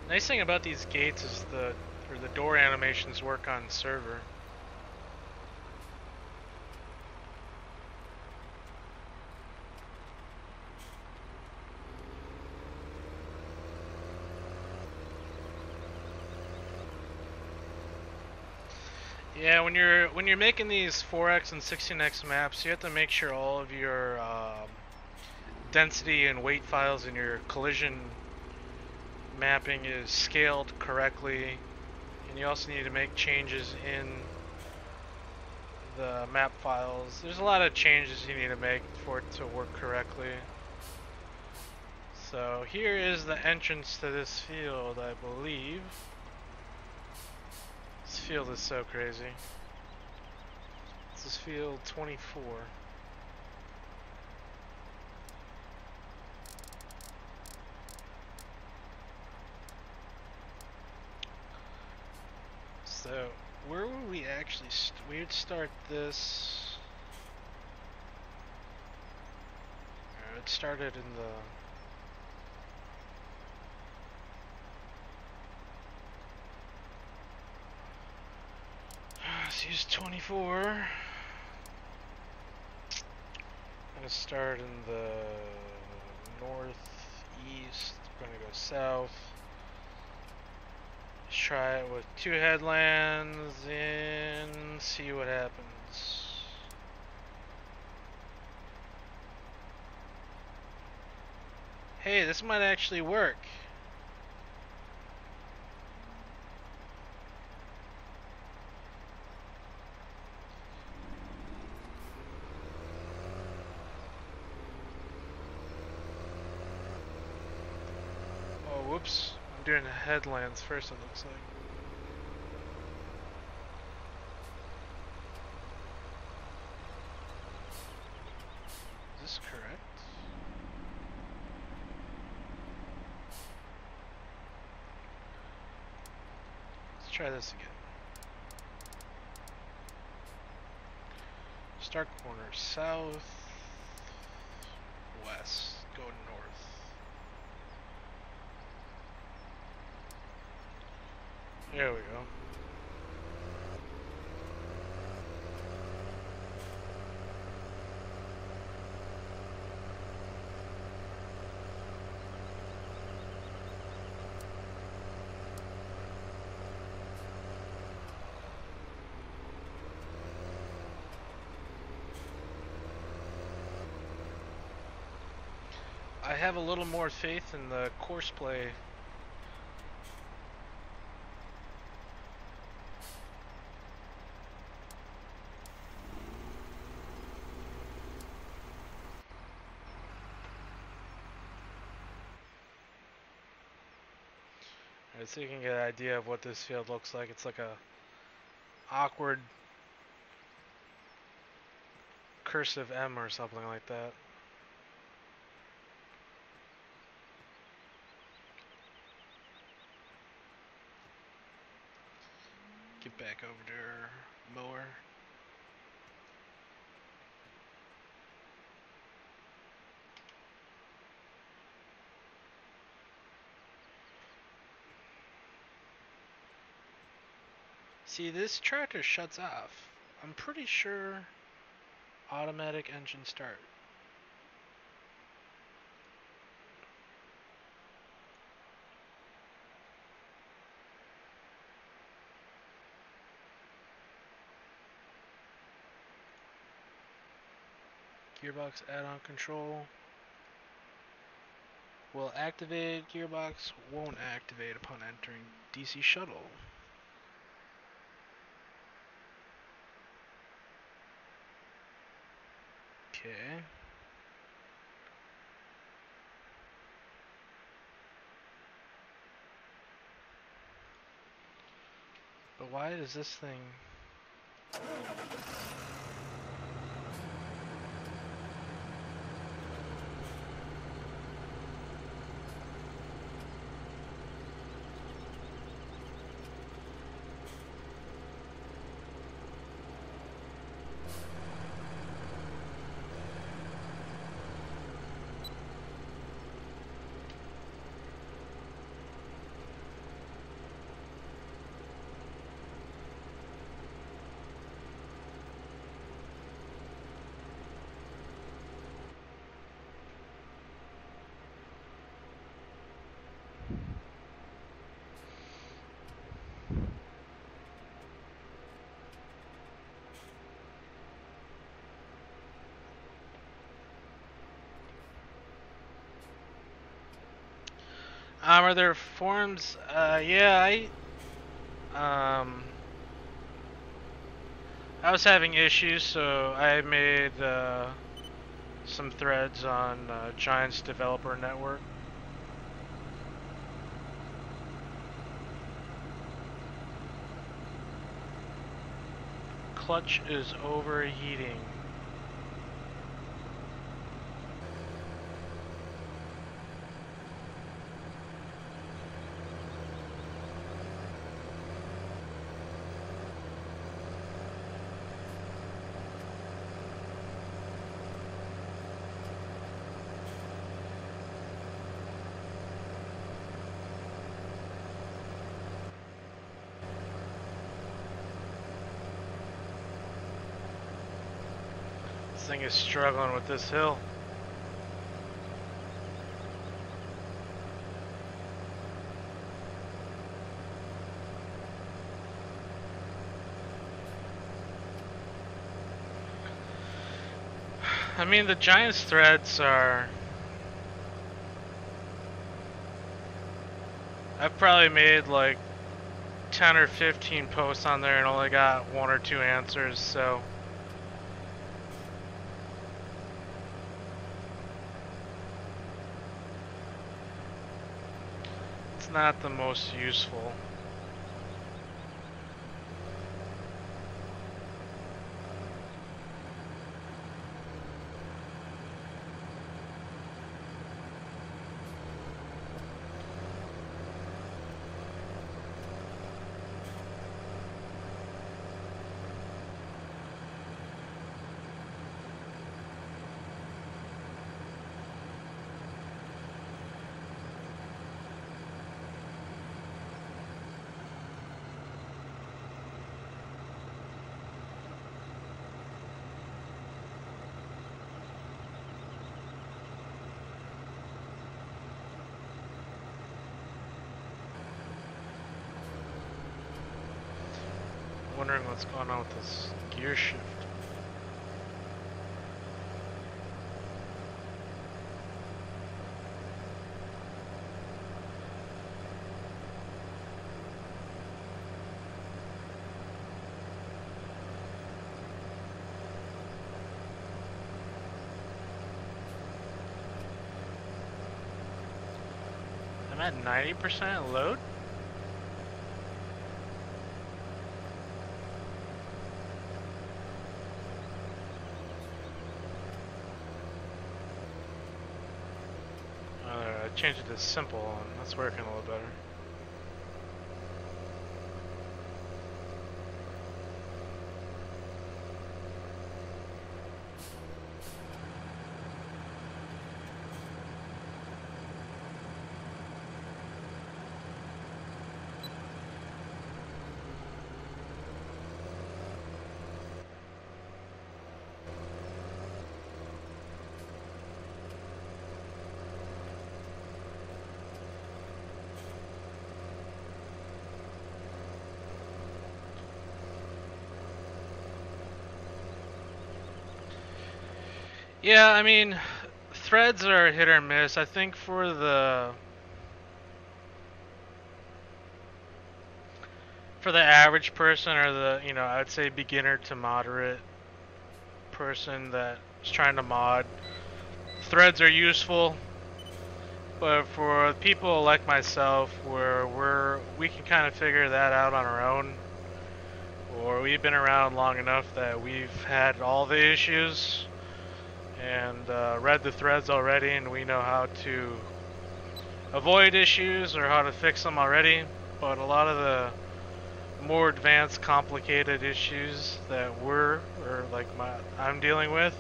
Nice thing about these gates is the door animations work on server. Yeah, when you're making these 4x and 16x maps, you have to make sure all of your density and weight files in your collision mapping is scaled correctly, and you also need to make changes in the map files. There's a lot of changes you need to make for it to work correctly. So here is the entrance to this field, I believe. This field is so crazy. This is field 24. So, where would we actually we would start this... It started in the... Let's use 24. I'm gonna start in the northeast. I'm gonna go south. Let's try it with 2 headlands and see what happens. Hey, this might actually work. Oh, whoops. I'm doing the headlands first, it looks like. Is this correct? Let's try this again. Start corner south, west, go north. There we go. I have a little more faith in the course play. Alright, so you can get an idea of what this field looks like. It's like a awkward cursive M or something like that. Get back over to our mower. See, this tractor shuts off. I'm pretty sure automatic engine start. Gearbox add-on control. Will activate. Gearbox won't activate upon entering DC shuttle. Okay. But why is this thing... are there forums? Yeah, I was having issues, so I made some threads on Giants Developer Network. Clutch is overheating. This thing is struggling with this hill. I mean, the Giants threads are... I've probably made like 10 or 15 posts on there and only got 1 or 2 answers, so... it's not the most useful. Wondering what's going on with this gear shift. I'm at 90% load? Change it to simple, and that's working a little better. Yeah, I mean, threads are hit or miss. I think for the average person, or the, I'd say beginner to moderate person that's trying to mod, threads are useful. But for people like myself, where we can kind of figure that out on our own, or we've been around long enough that we've had all the issues and read the threads already, and we know how to avoid issues or how to fix them already. But a lot of the more advanced, complicated issues that I'm dealing with,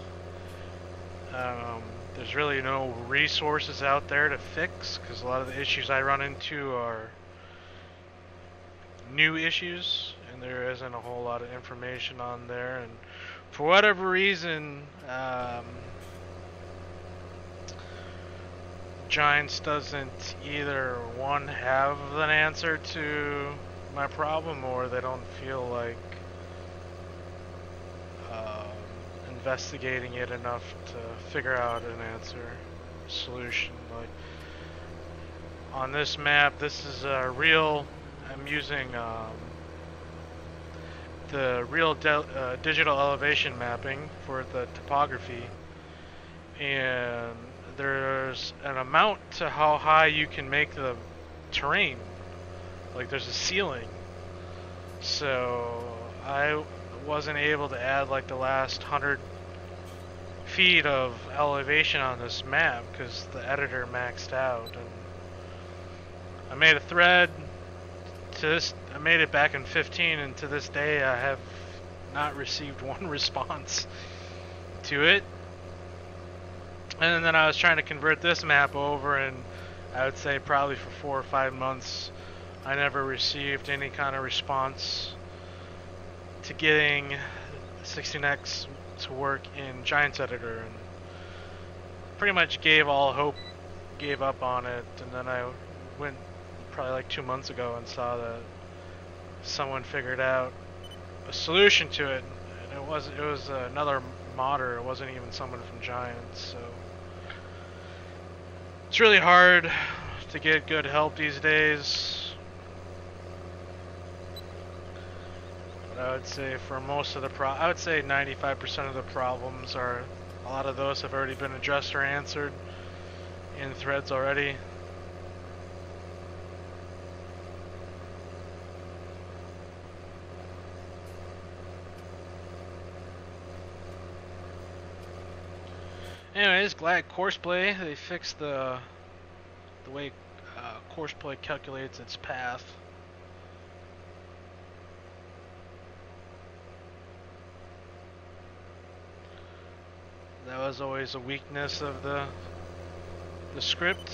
there's really no resources out there to fix, because a lot of the issues I run into are new issues, and there isn't a whole lot of information on there. And for whatever reason, Giants doesn't either one have an answer to my problem, or they don't feel like investigating it enough to figure out an solution. Like on this map, this is a real. I'm using the real digital elevation mapping for the topography, and there's an amount to how high you can make the terrain. Like there's a ceiling. So I wasn't able to add like the last 100 feet of elevation on this map because the editor maxed out. And I made a thread to this. I made it back in 15, and to this day I have not received one response to it. And then I was trying to convert this map over, and I would say probably for 4 or 5 months I never received any kind of response to getting 16x to work in Giants Editor, and pretty much gave up on it. And then I went probably like 2 months ago and saw that someone figured out a solution to it, and it was another modder. It wasn't even someone from Giants. So it's really hard to get good help these days. But I would say for most of the I would say 95% of the problems are, a lot of those have already been addressed or answered in threads already. Anyways, glad Courseplay, they fixed the way Courseplay calculates its path. That was always a weakness of the script.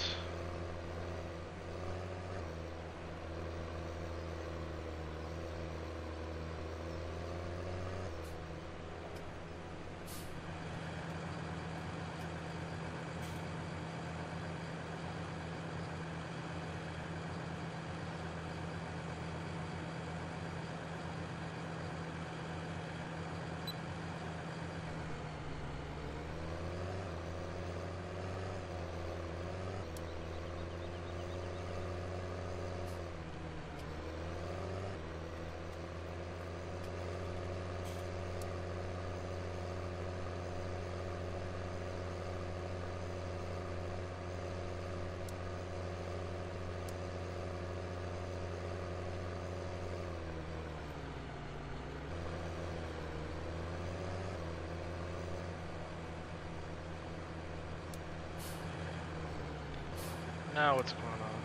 Now what's going on?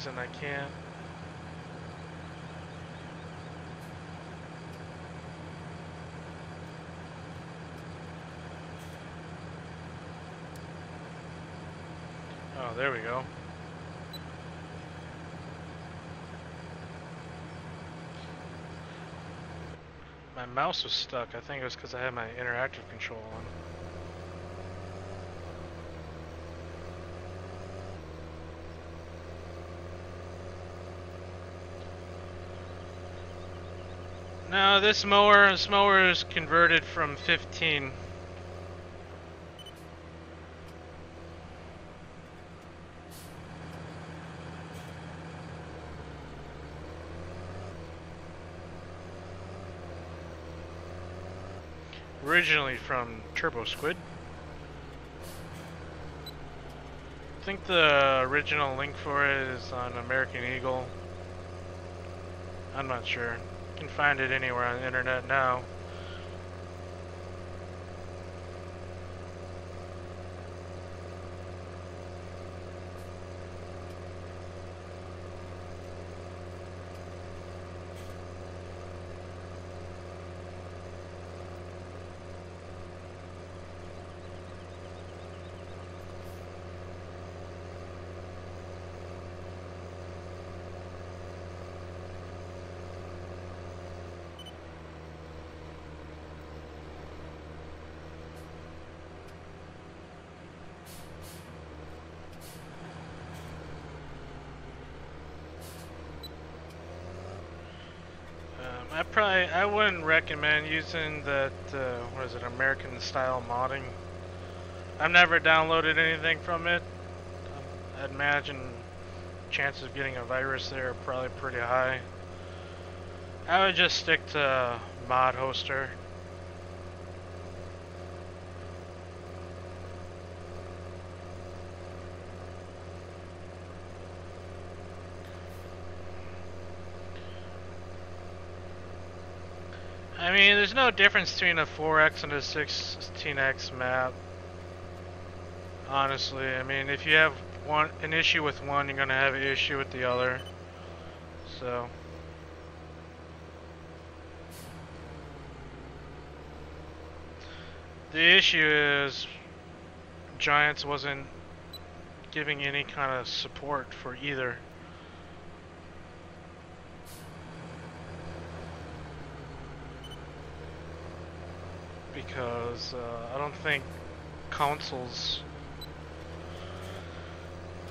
reason I can't. Oh, there we go. My mouse was stuck. I think it was because I had my interactive control on. No, this mower is converted from 15. Originally from Turbo Squid. I think the original link for it is on American Eagle. I'm not sure. You can find it anywhere on the internet now. I wouldn't recommend using that, what is it, American style modding. I've never downloaded anything from it. I'd imagine chances of getting a virus there are probably pretty high. I would just stick to Mod Hoster. I mean, there's no difference between a 4x and a 16x map. Honestly, I mean, if you have an issue with one, you're gonna have an issue with the other. So the issue is Giants wasn't giving any kind of support for either. Because I don't think consoles,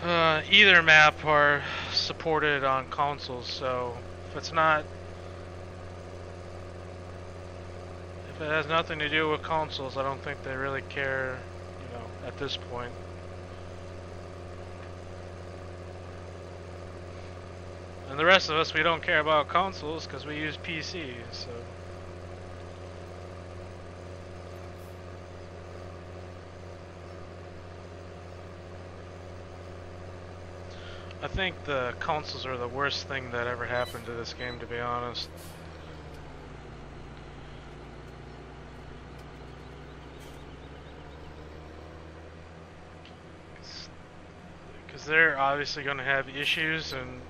either map are supported on consoles. So if it's not, if it has nothing to do with consoles, I don't think they really care, you know, at this point. And the rest of us, we don't care about consoles because we use PCs. So. I think the consoles are the worst thing that ever happened to this game, to be honest. Because they're obviously going to have issues, and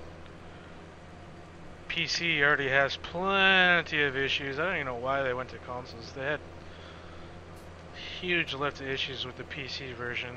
PC already has plenty of issues. I don't even know why they went to consoles. They had huge list of issues with the PC version.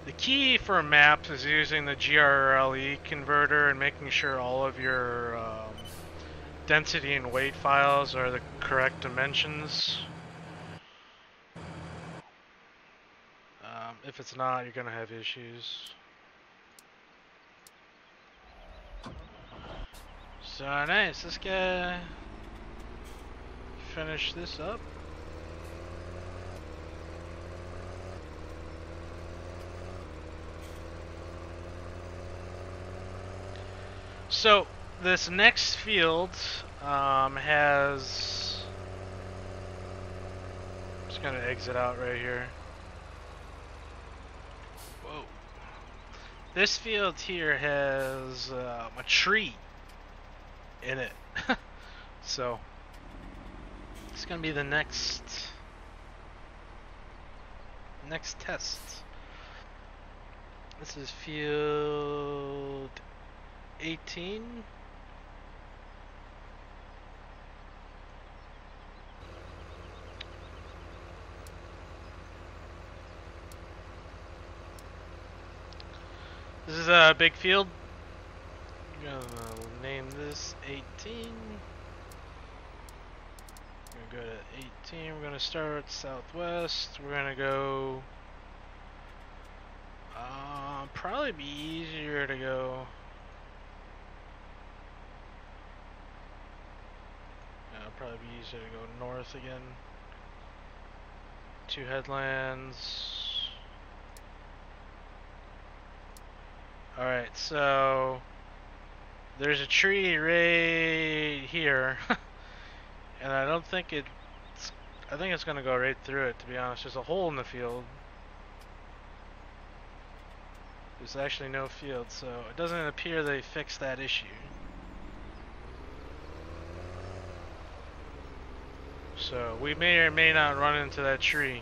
The key for maps is using the GRLE converter and making sure all of your density and weight files are the correct dimensions. If it's not, you're gonna have issues. So nice, this guy finish this up. So this next field has Just gonna exit out right here. Whoa. This field here has a tree in it. So, it's gonna be the next test. This is field 18. This is a big field. I'm gonna name this 18. We're gonna go to 18. We're gonna start southwest. We're gonna go. Probably be easier to go. Probably be easier to go north again. 2 headlands. Alright, so there's a tree right here. And I don't think I think it's gonna go right through it, to be honest. There's a hole in the field. There's actually no field, so it doesn't appear they fixed that issue. So we may or may not run into that tree.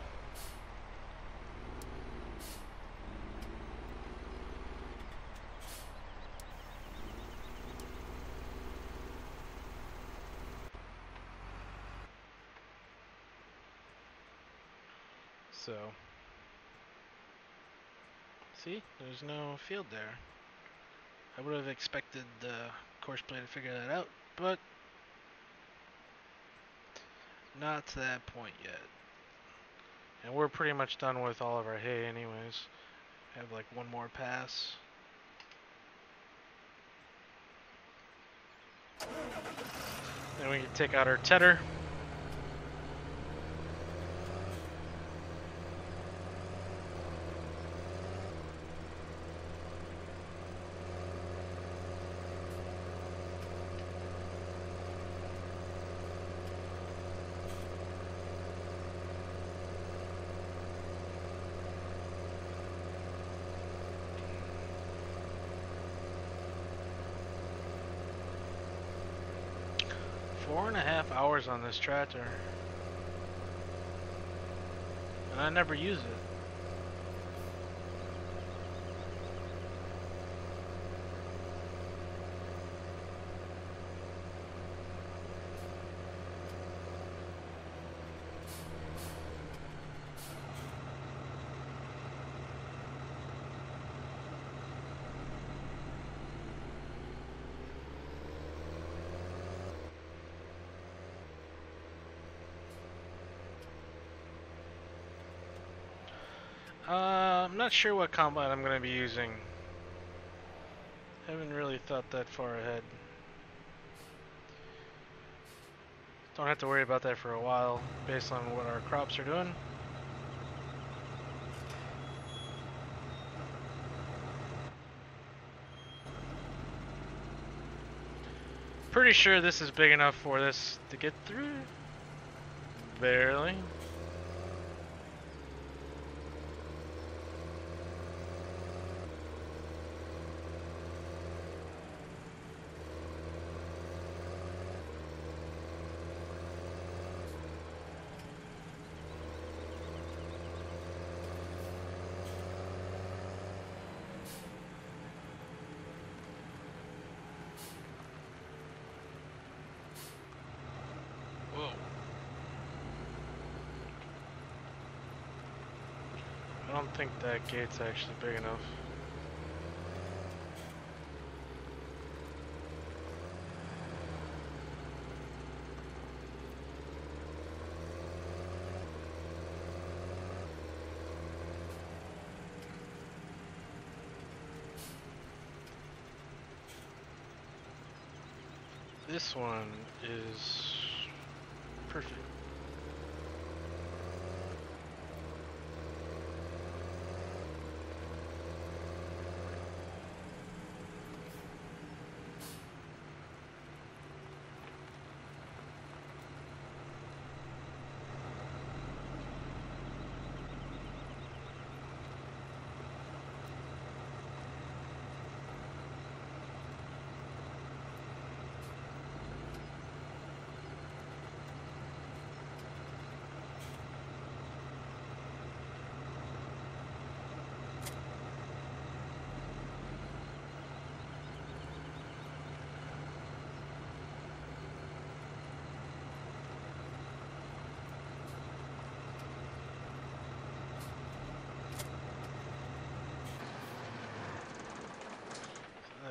So, see, there's no field there. I would have expected the course play to figure that out, but not to that point yet. And we're pretty much done with all of our hay anyways. I have like one more pass. Then we can take out our tedder. Four and a half hours on this tractor, and I never use it. I'm not sure what combine I'm going to be using. Haven't really thought that far ahead. Don't have to worry about that for a while, based on what our crops are doing. Pretty sure this is big enough for this to get through. Barely. I don't think that gate's actually big enough. This one is perfect.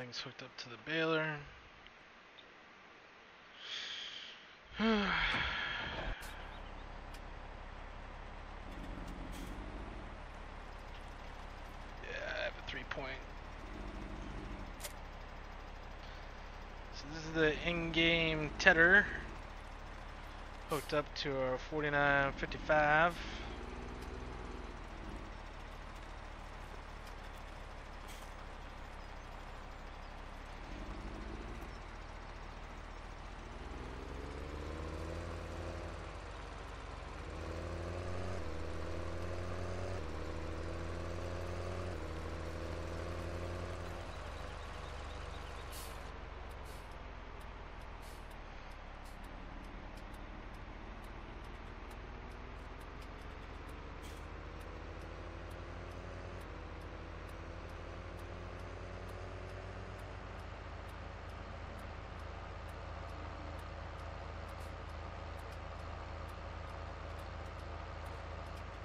Everything's hooked up to the baler. Yeah, I have a 3-point. So this is the in-game tether hooked up to our 4955.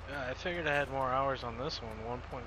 Yeah, I figured I had more hours on this one, 1.4.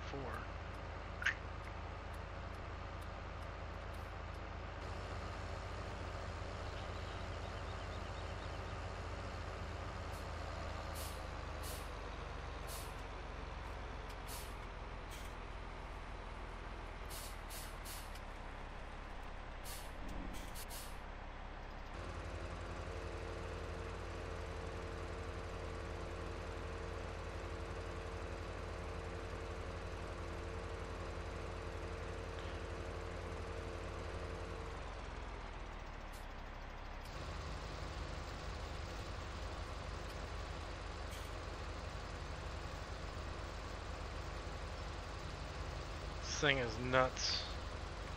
This thing is nuts.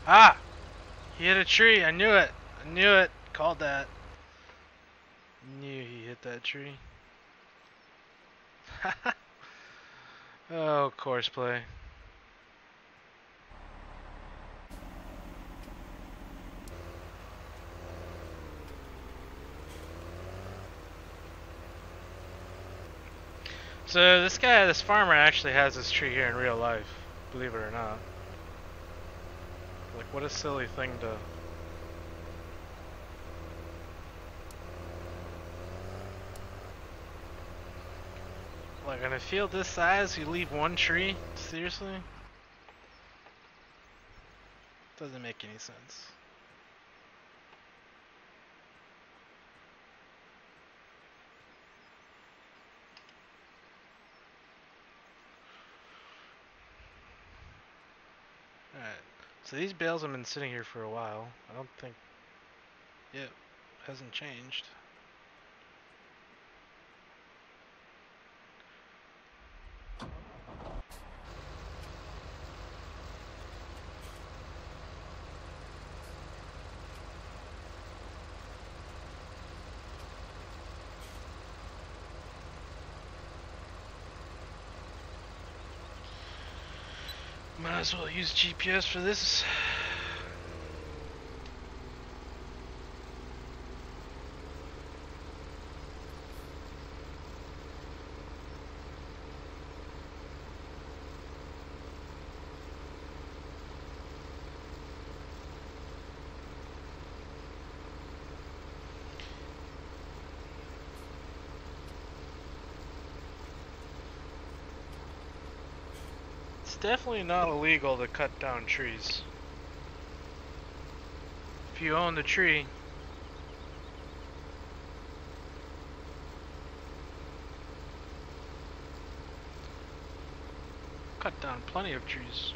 Ah! He hit a tree. I knew it. I knew it. Called that. Knew he hit that tree. Oh, course play. So this guy, this farmer actually has this tree here in real life, believe it or not. Like, what a silly thing to... Like, in a field this size, you leave one tree? Seriously? Doesn't make any sense. Alright, so these bales have been sitting here for a while. I don't think... Yep, hasn't changed. Might as well use GPS for this. It's definitely not illegal to cut down trees. If you own the tree, cut down plenty of trees.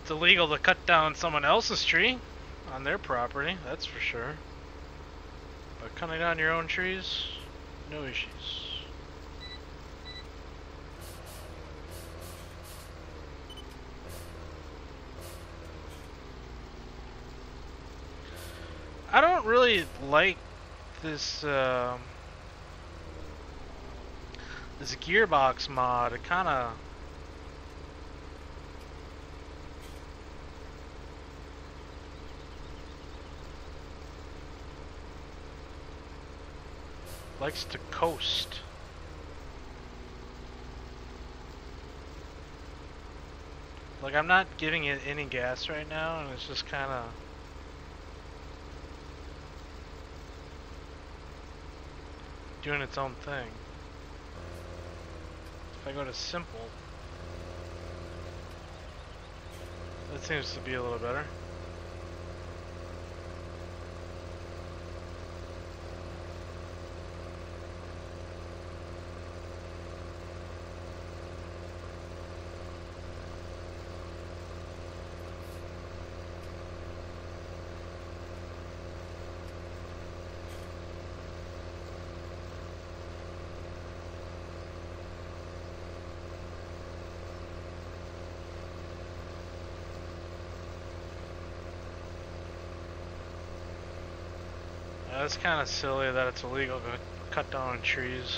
It's illegal to cut down someone else's tree on their property, that's for sure. But cutting down your own trees, no issues. I don't really like this this gearbox mod. It kind of likes to coast. Like, I'm not giving it any gas right now, and it's just kind of doing its own thing. If I go to simple, that seems to be a little better. It's kind of silly that it's illegal to cut down trees.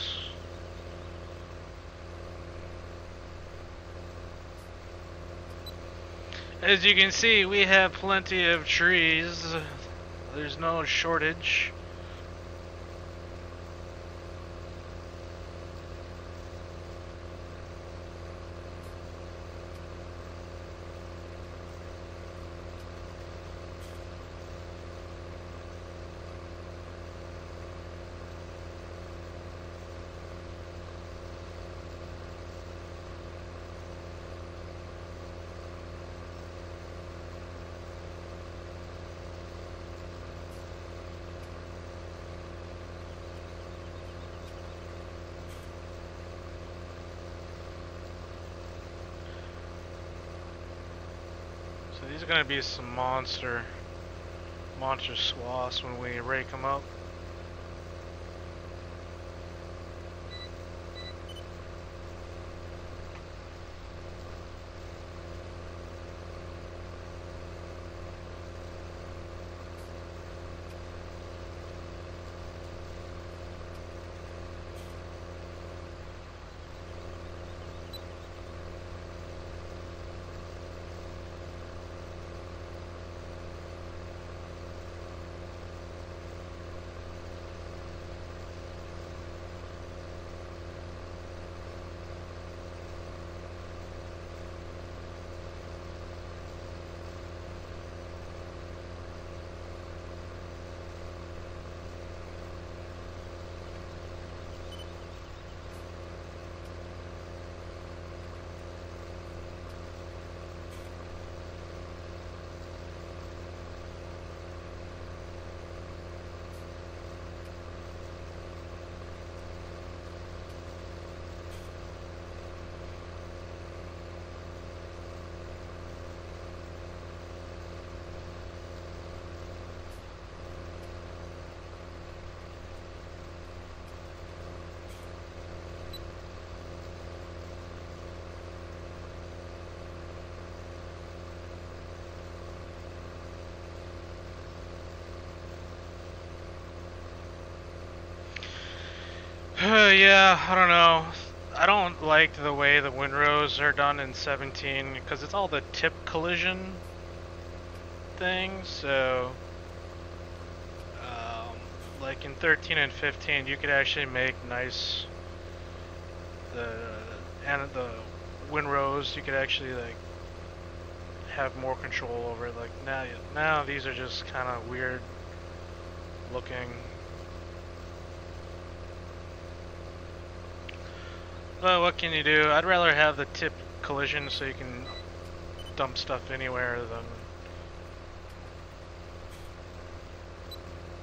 As you can see, we have plenty of trees. There's no shortage. These are gonna be some monster swaths when we rake them up. Yeah, I don't know. I don't like the way the windrows are done in 17 because it's all the tip collision thing. So, like in 13 and 15, you could actually make nice the windrows. You could actually like have more control over it. Like now these are just kind of weird looking. But what can you do? I'd rather have the tip collision so you can dump stuff anywhere than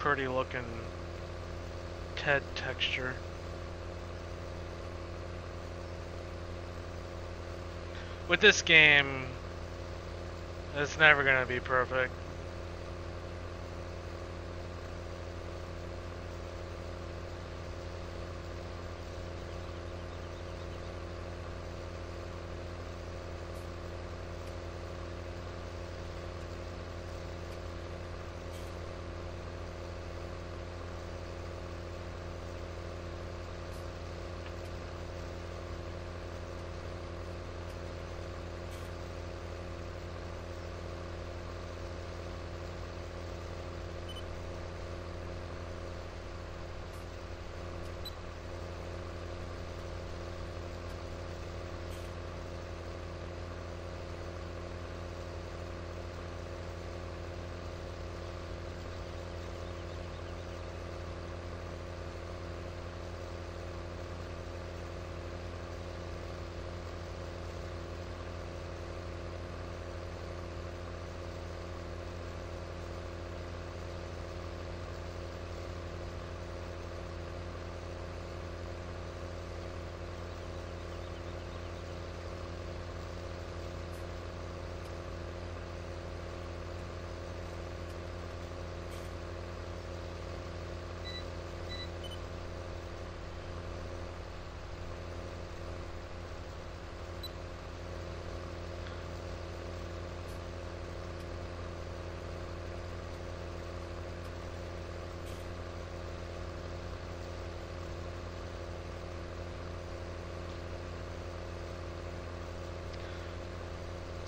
pretty looking TED texture. With this game, it's never gonna be perfect.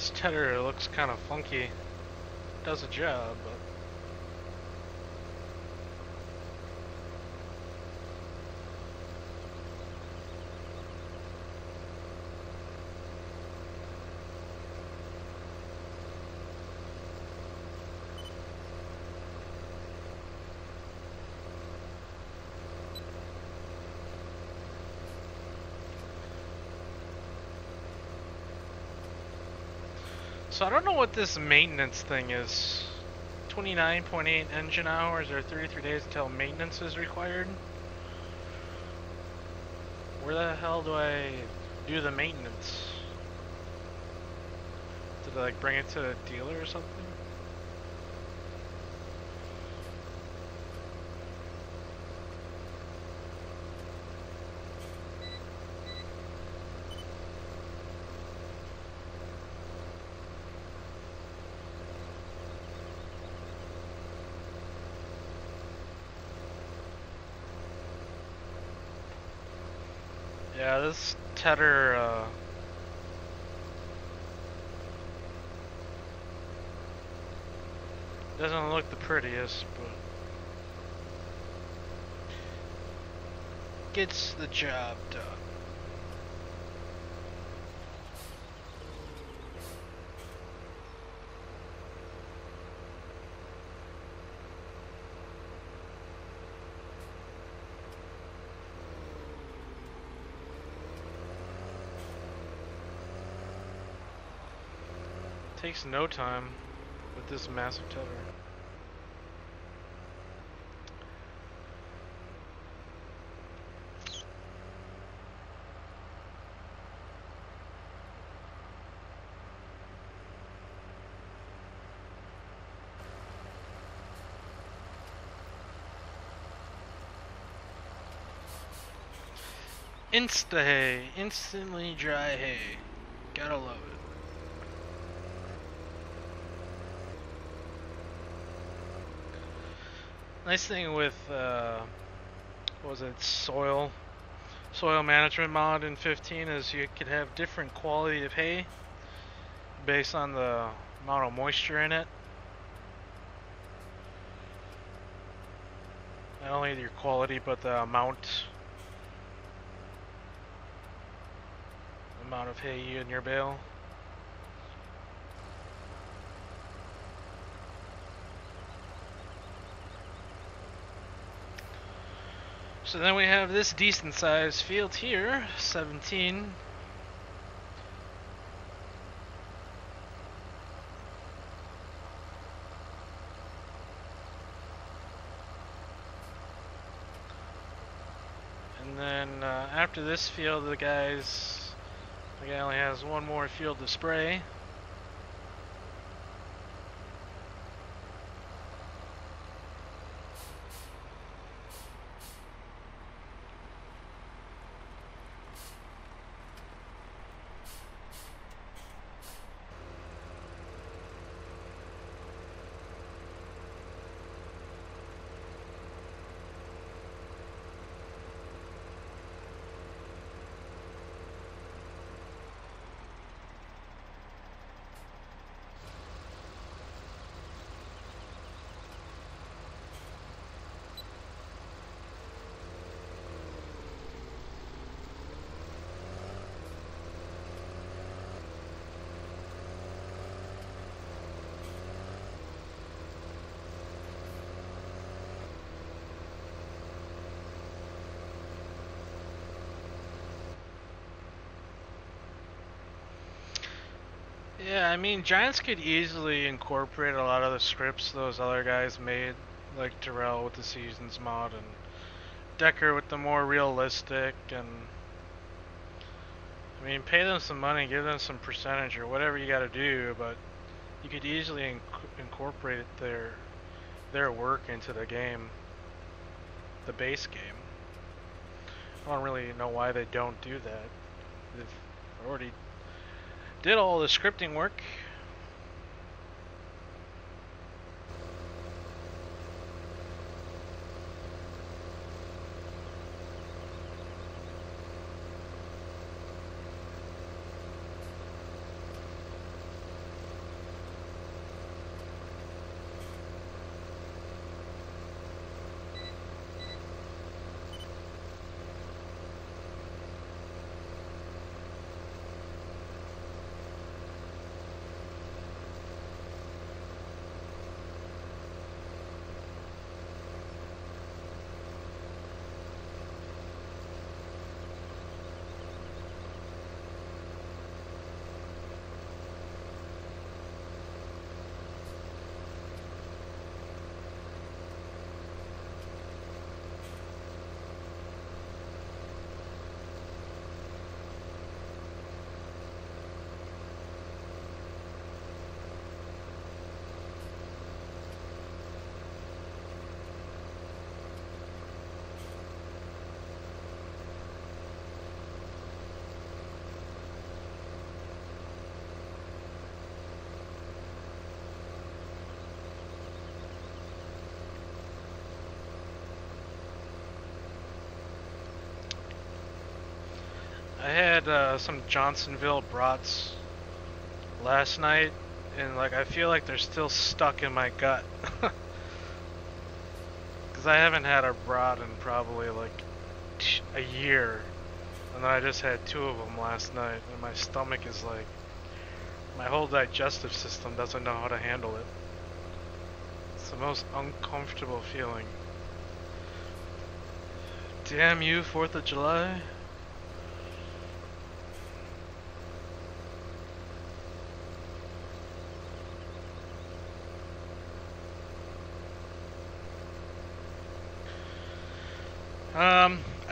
This tether looks kind of funky. Does a job, but so I don't know what this maintenance thing is. 29.8 engine hours or 33 days until maintenance is required. Where the hell do I do the maintenance? Did I like bring it to the dealer or something? Yeah, this tether, doesn't look the prettiest, but gets the job done. Takes no time with this massive tether. Insta hay, instantly dry hay. Gotta love it. Nice thing with what was it, soil management mod in 15 is you could have different quality of hay based on the amount of moisture in it. Not only your quality, but the amount of hay in your bale. So then we have this decent sized field here, 17. And then after this field, the guy only has one more field to spray. Yeah, I mean, Giants could easily incorporate a lot of the scripts those other guys made, like Terrell with the Seasons mod and Decker with the more realistic, and I mean, pay them some money, give them some percentage or whatever you gotta do, but you could easily incorporate their work into the game, the base game. I don't really know why they don't do that. They've already did all the scripting work. had some Johnsonville brats last night, and like I feel like they're still stuck in my gut. Because I haven't had a brat in probably like a year, and then I just had 2 of them last night, and my stomach is like, my whole digestive system doesn't know how to handle it. It's the most uncomfortable feeling. Damn you, 4th of July.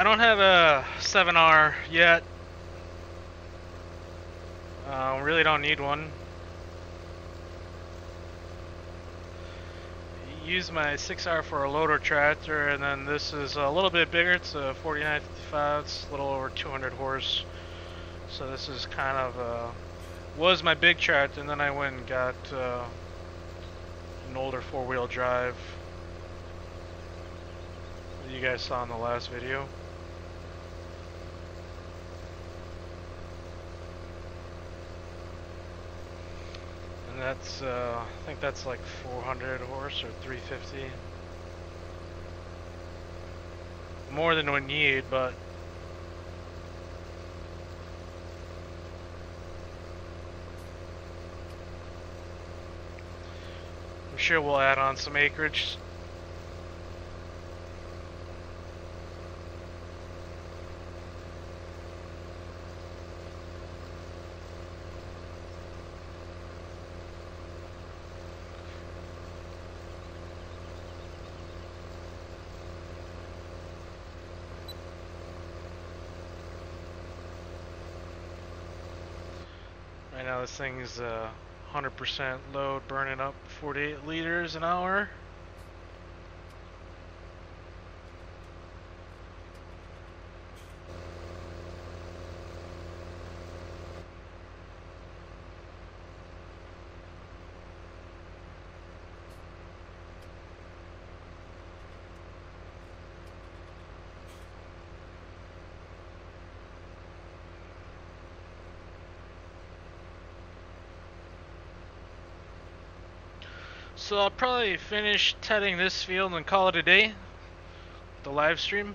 I don't have a 7R yet. Really don't need one. Use my 6R for a loader tractor, and then this is a little bit bigger. It's a 4955. It's a little over 200 horse. So this is kind of was my big tractor, and then I went and got an older 4-wheel drive that you guys saw in the last video. And that's I think that's like 400 horse or 350. More than we need, but I'm sure we'll add on some acreage. Right now this thing's 100% load, burning up 48 liters an hour. So I'll probably finish tedding this field and call it a day. The live stream.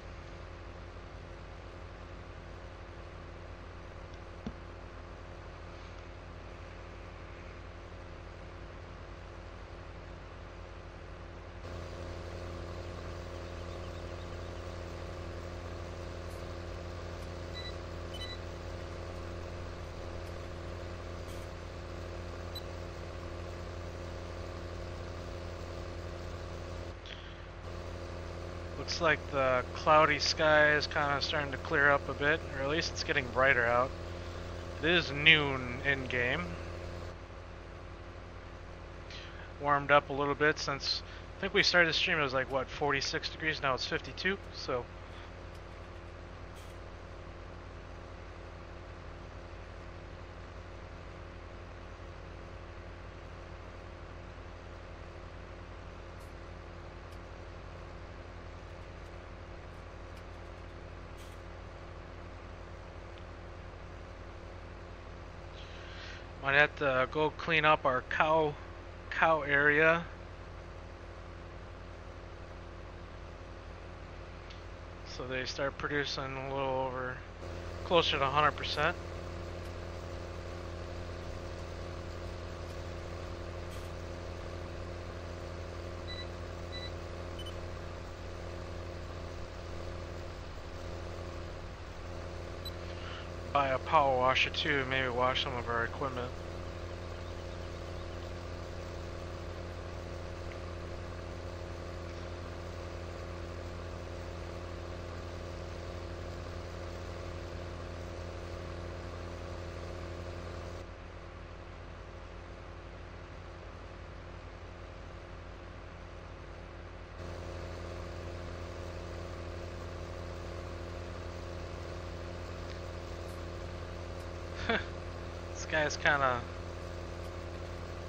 Looks like the cloudy sky is kind of starting to clear up a bit, or at least it's getting brighter out. It is noon in game. Warmed up a little bit since I think we started the stream. It was like what, 46 degrees. Now it's 52. So might have to go clean up our cow area. So they start producing a little over, closer to 100%. Buy a power washer too, maybe wash some of our equipment. This guy's kind of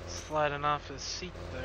sliding off his seat there.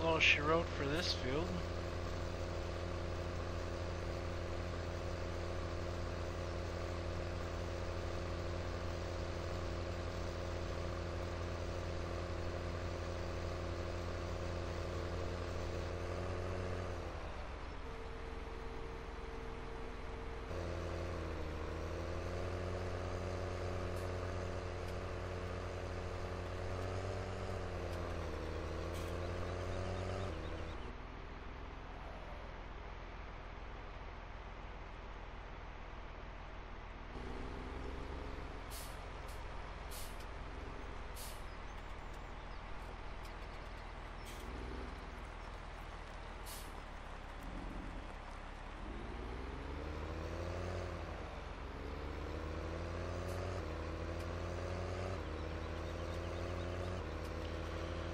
all she wrote for this field.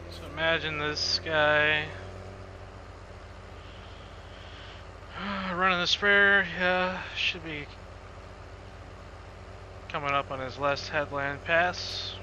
So imagine this guy running the sprayer. Yeah, should be coming up on his last headland pass.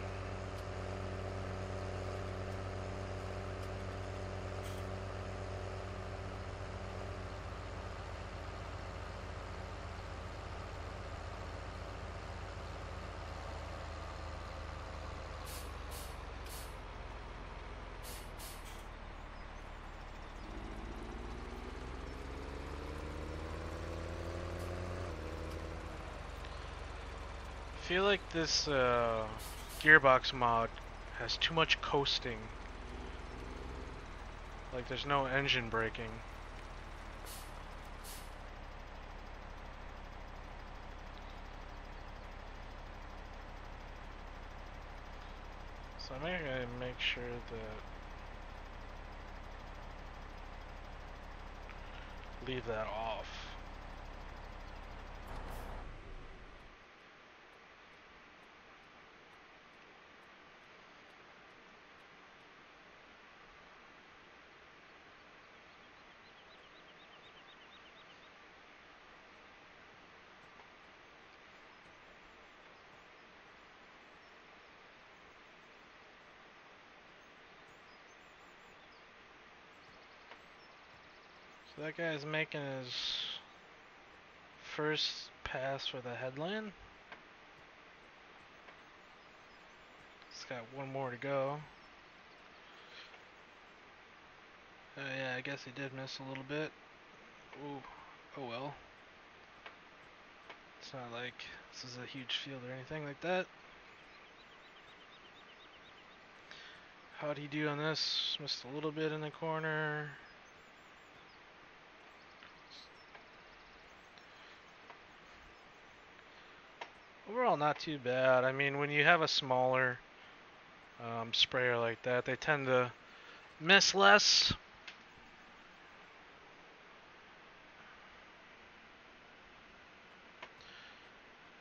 I feel like this gearbox mod has too much coasting. Like there's no engine braking. So I'm gonna make sure that leave that off. So that guy's making his first pass for the headland. He's got one more to go. Yeah, I guess he did miss a little bit. Ooh, oh well. It's not like this is a huge field or anything like that. How'd he do on this? Missed a little bit in the corner. Overall, not too bad. I mean, when you have a smaller sprayer like that, they tend to miss less.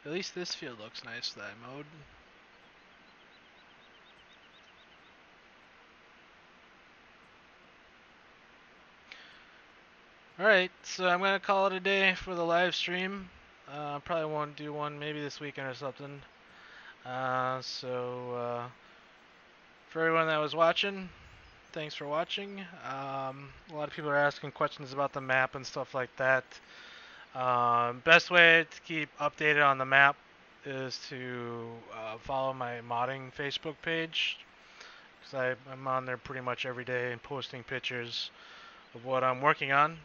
At least this field looks nice that I mowed. Alright, so I'm going to call it a day for the live stream. Probably won't do one maybe this weekend or something. For everyone that was watching, thanks for watching. A lot of people are asking questions about the map and stuff like that. Best way to keep updated on the map is to follow my modding Facebook page, because I'm on there pretty much every day and posting pictures of what I'm working on.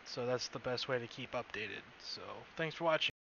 So that's the best way to keep updated. So thanks for watching.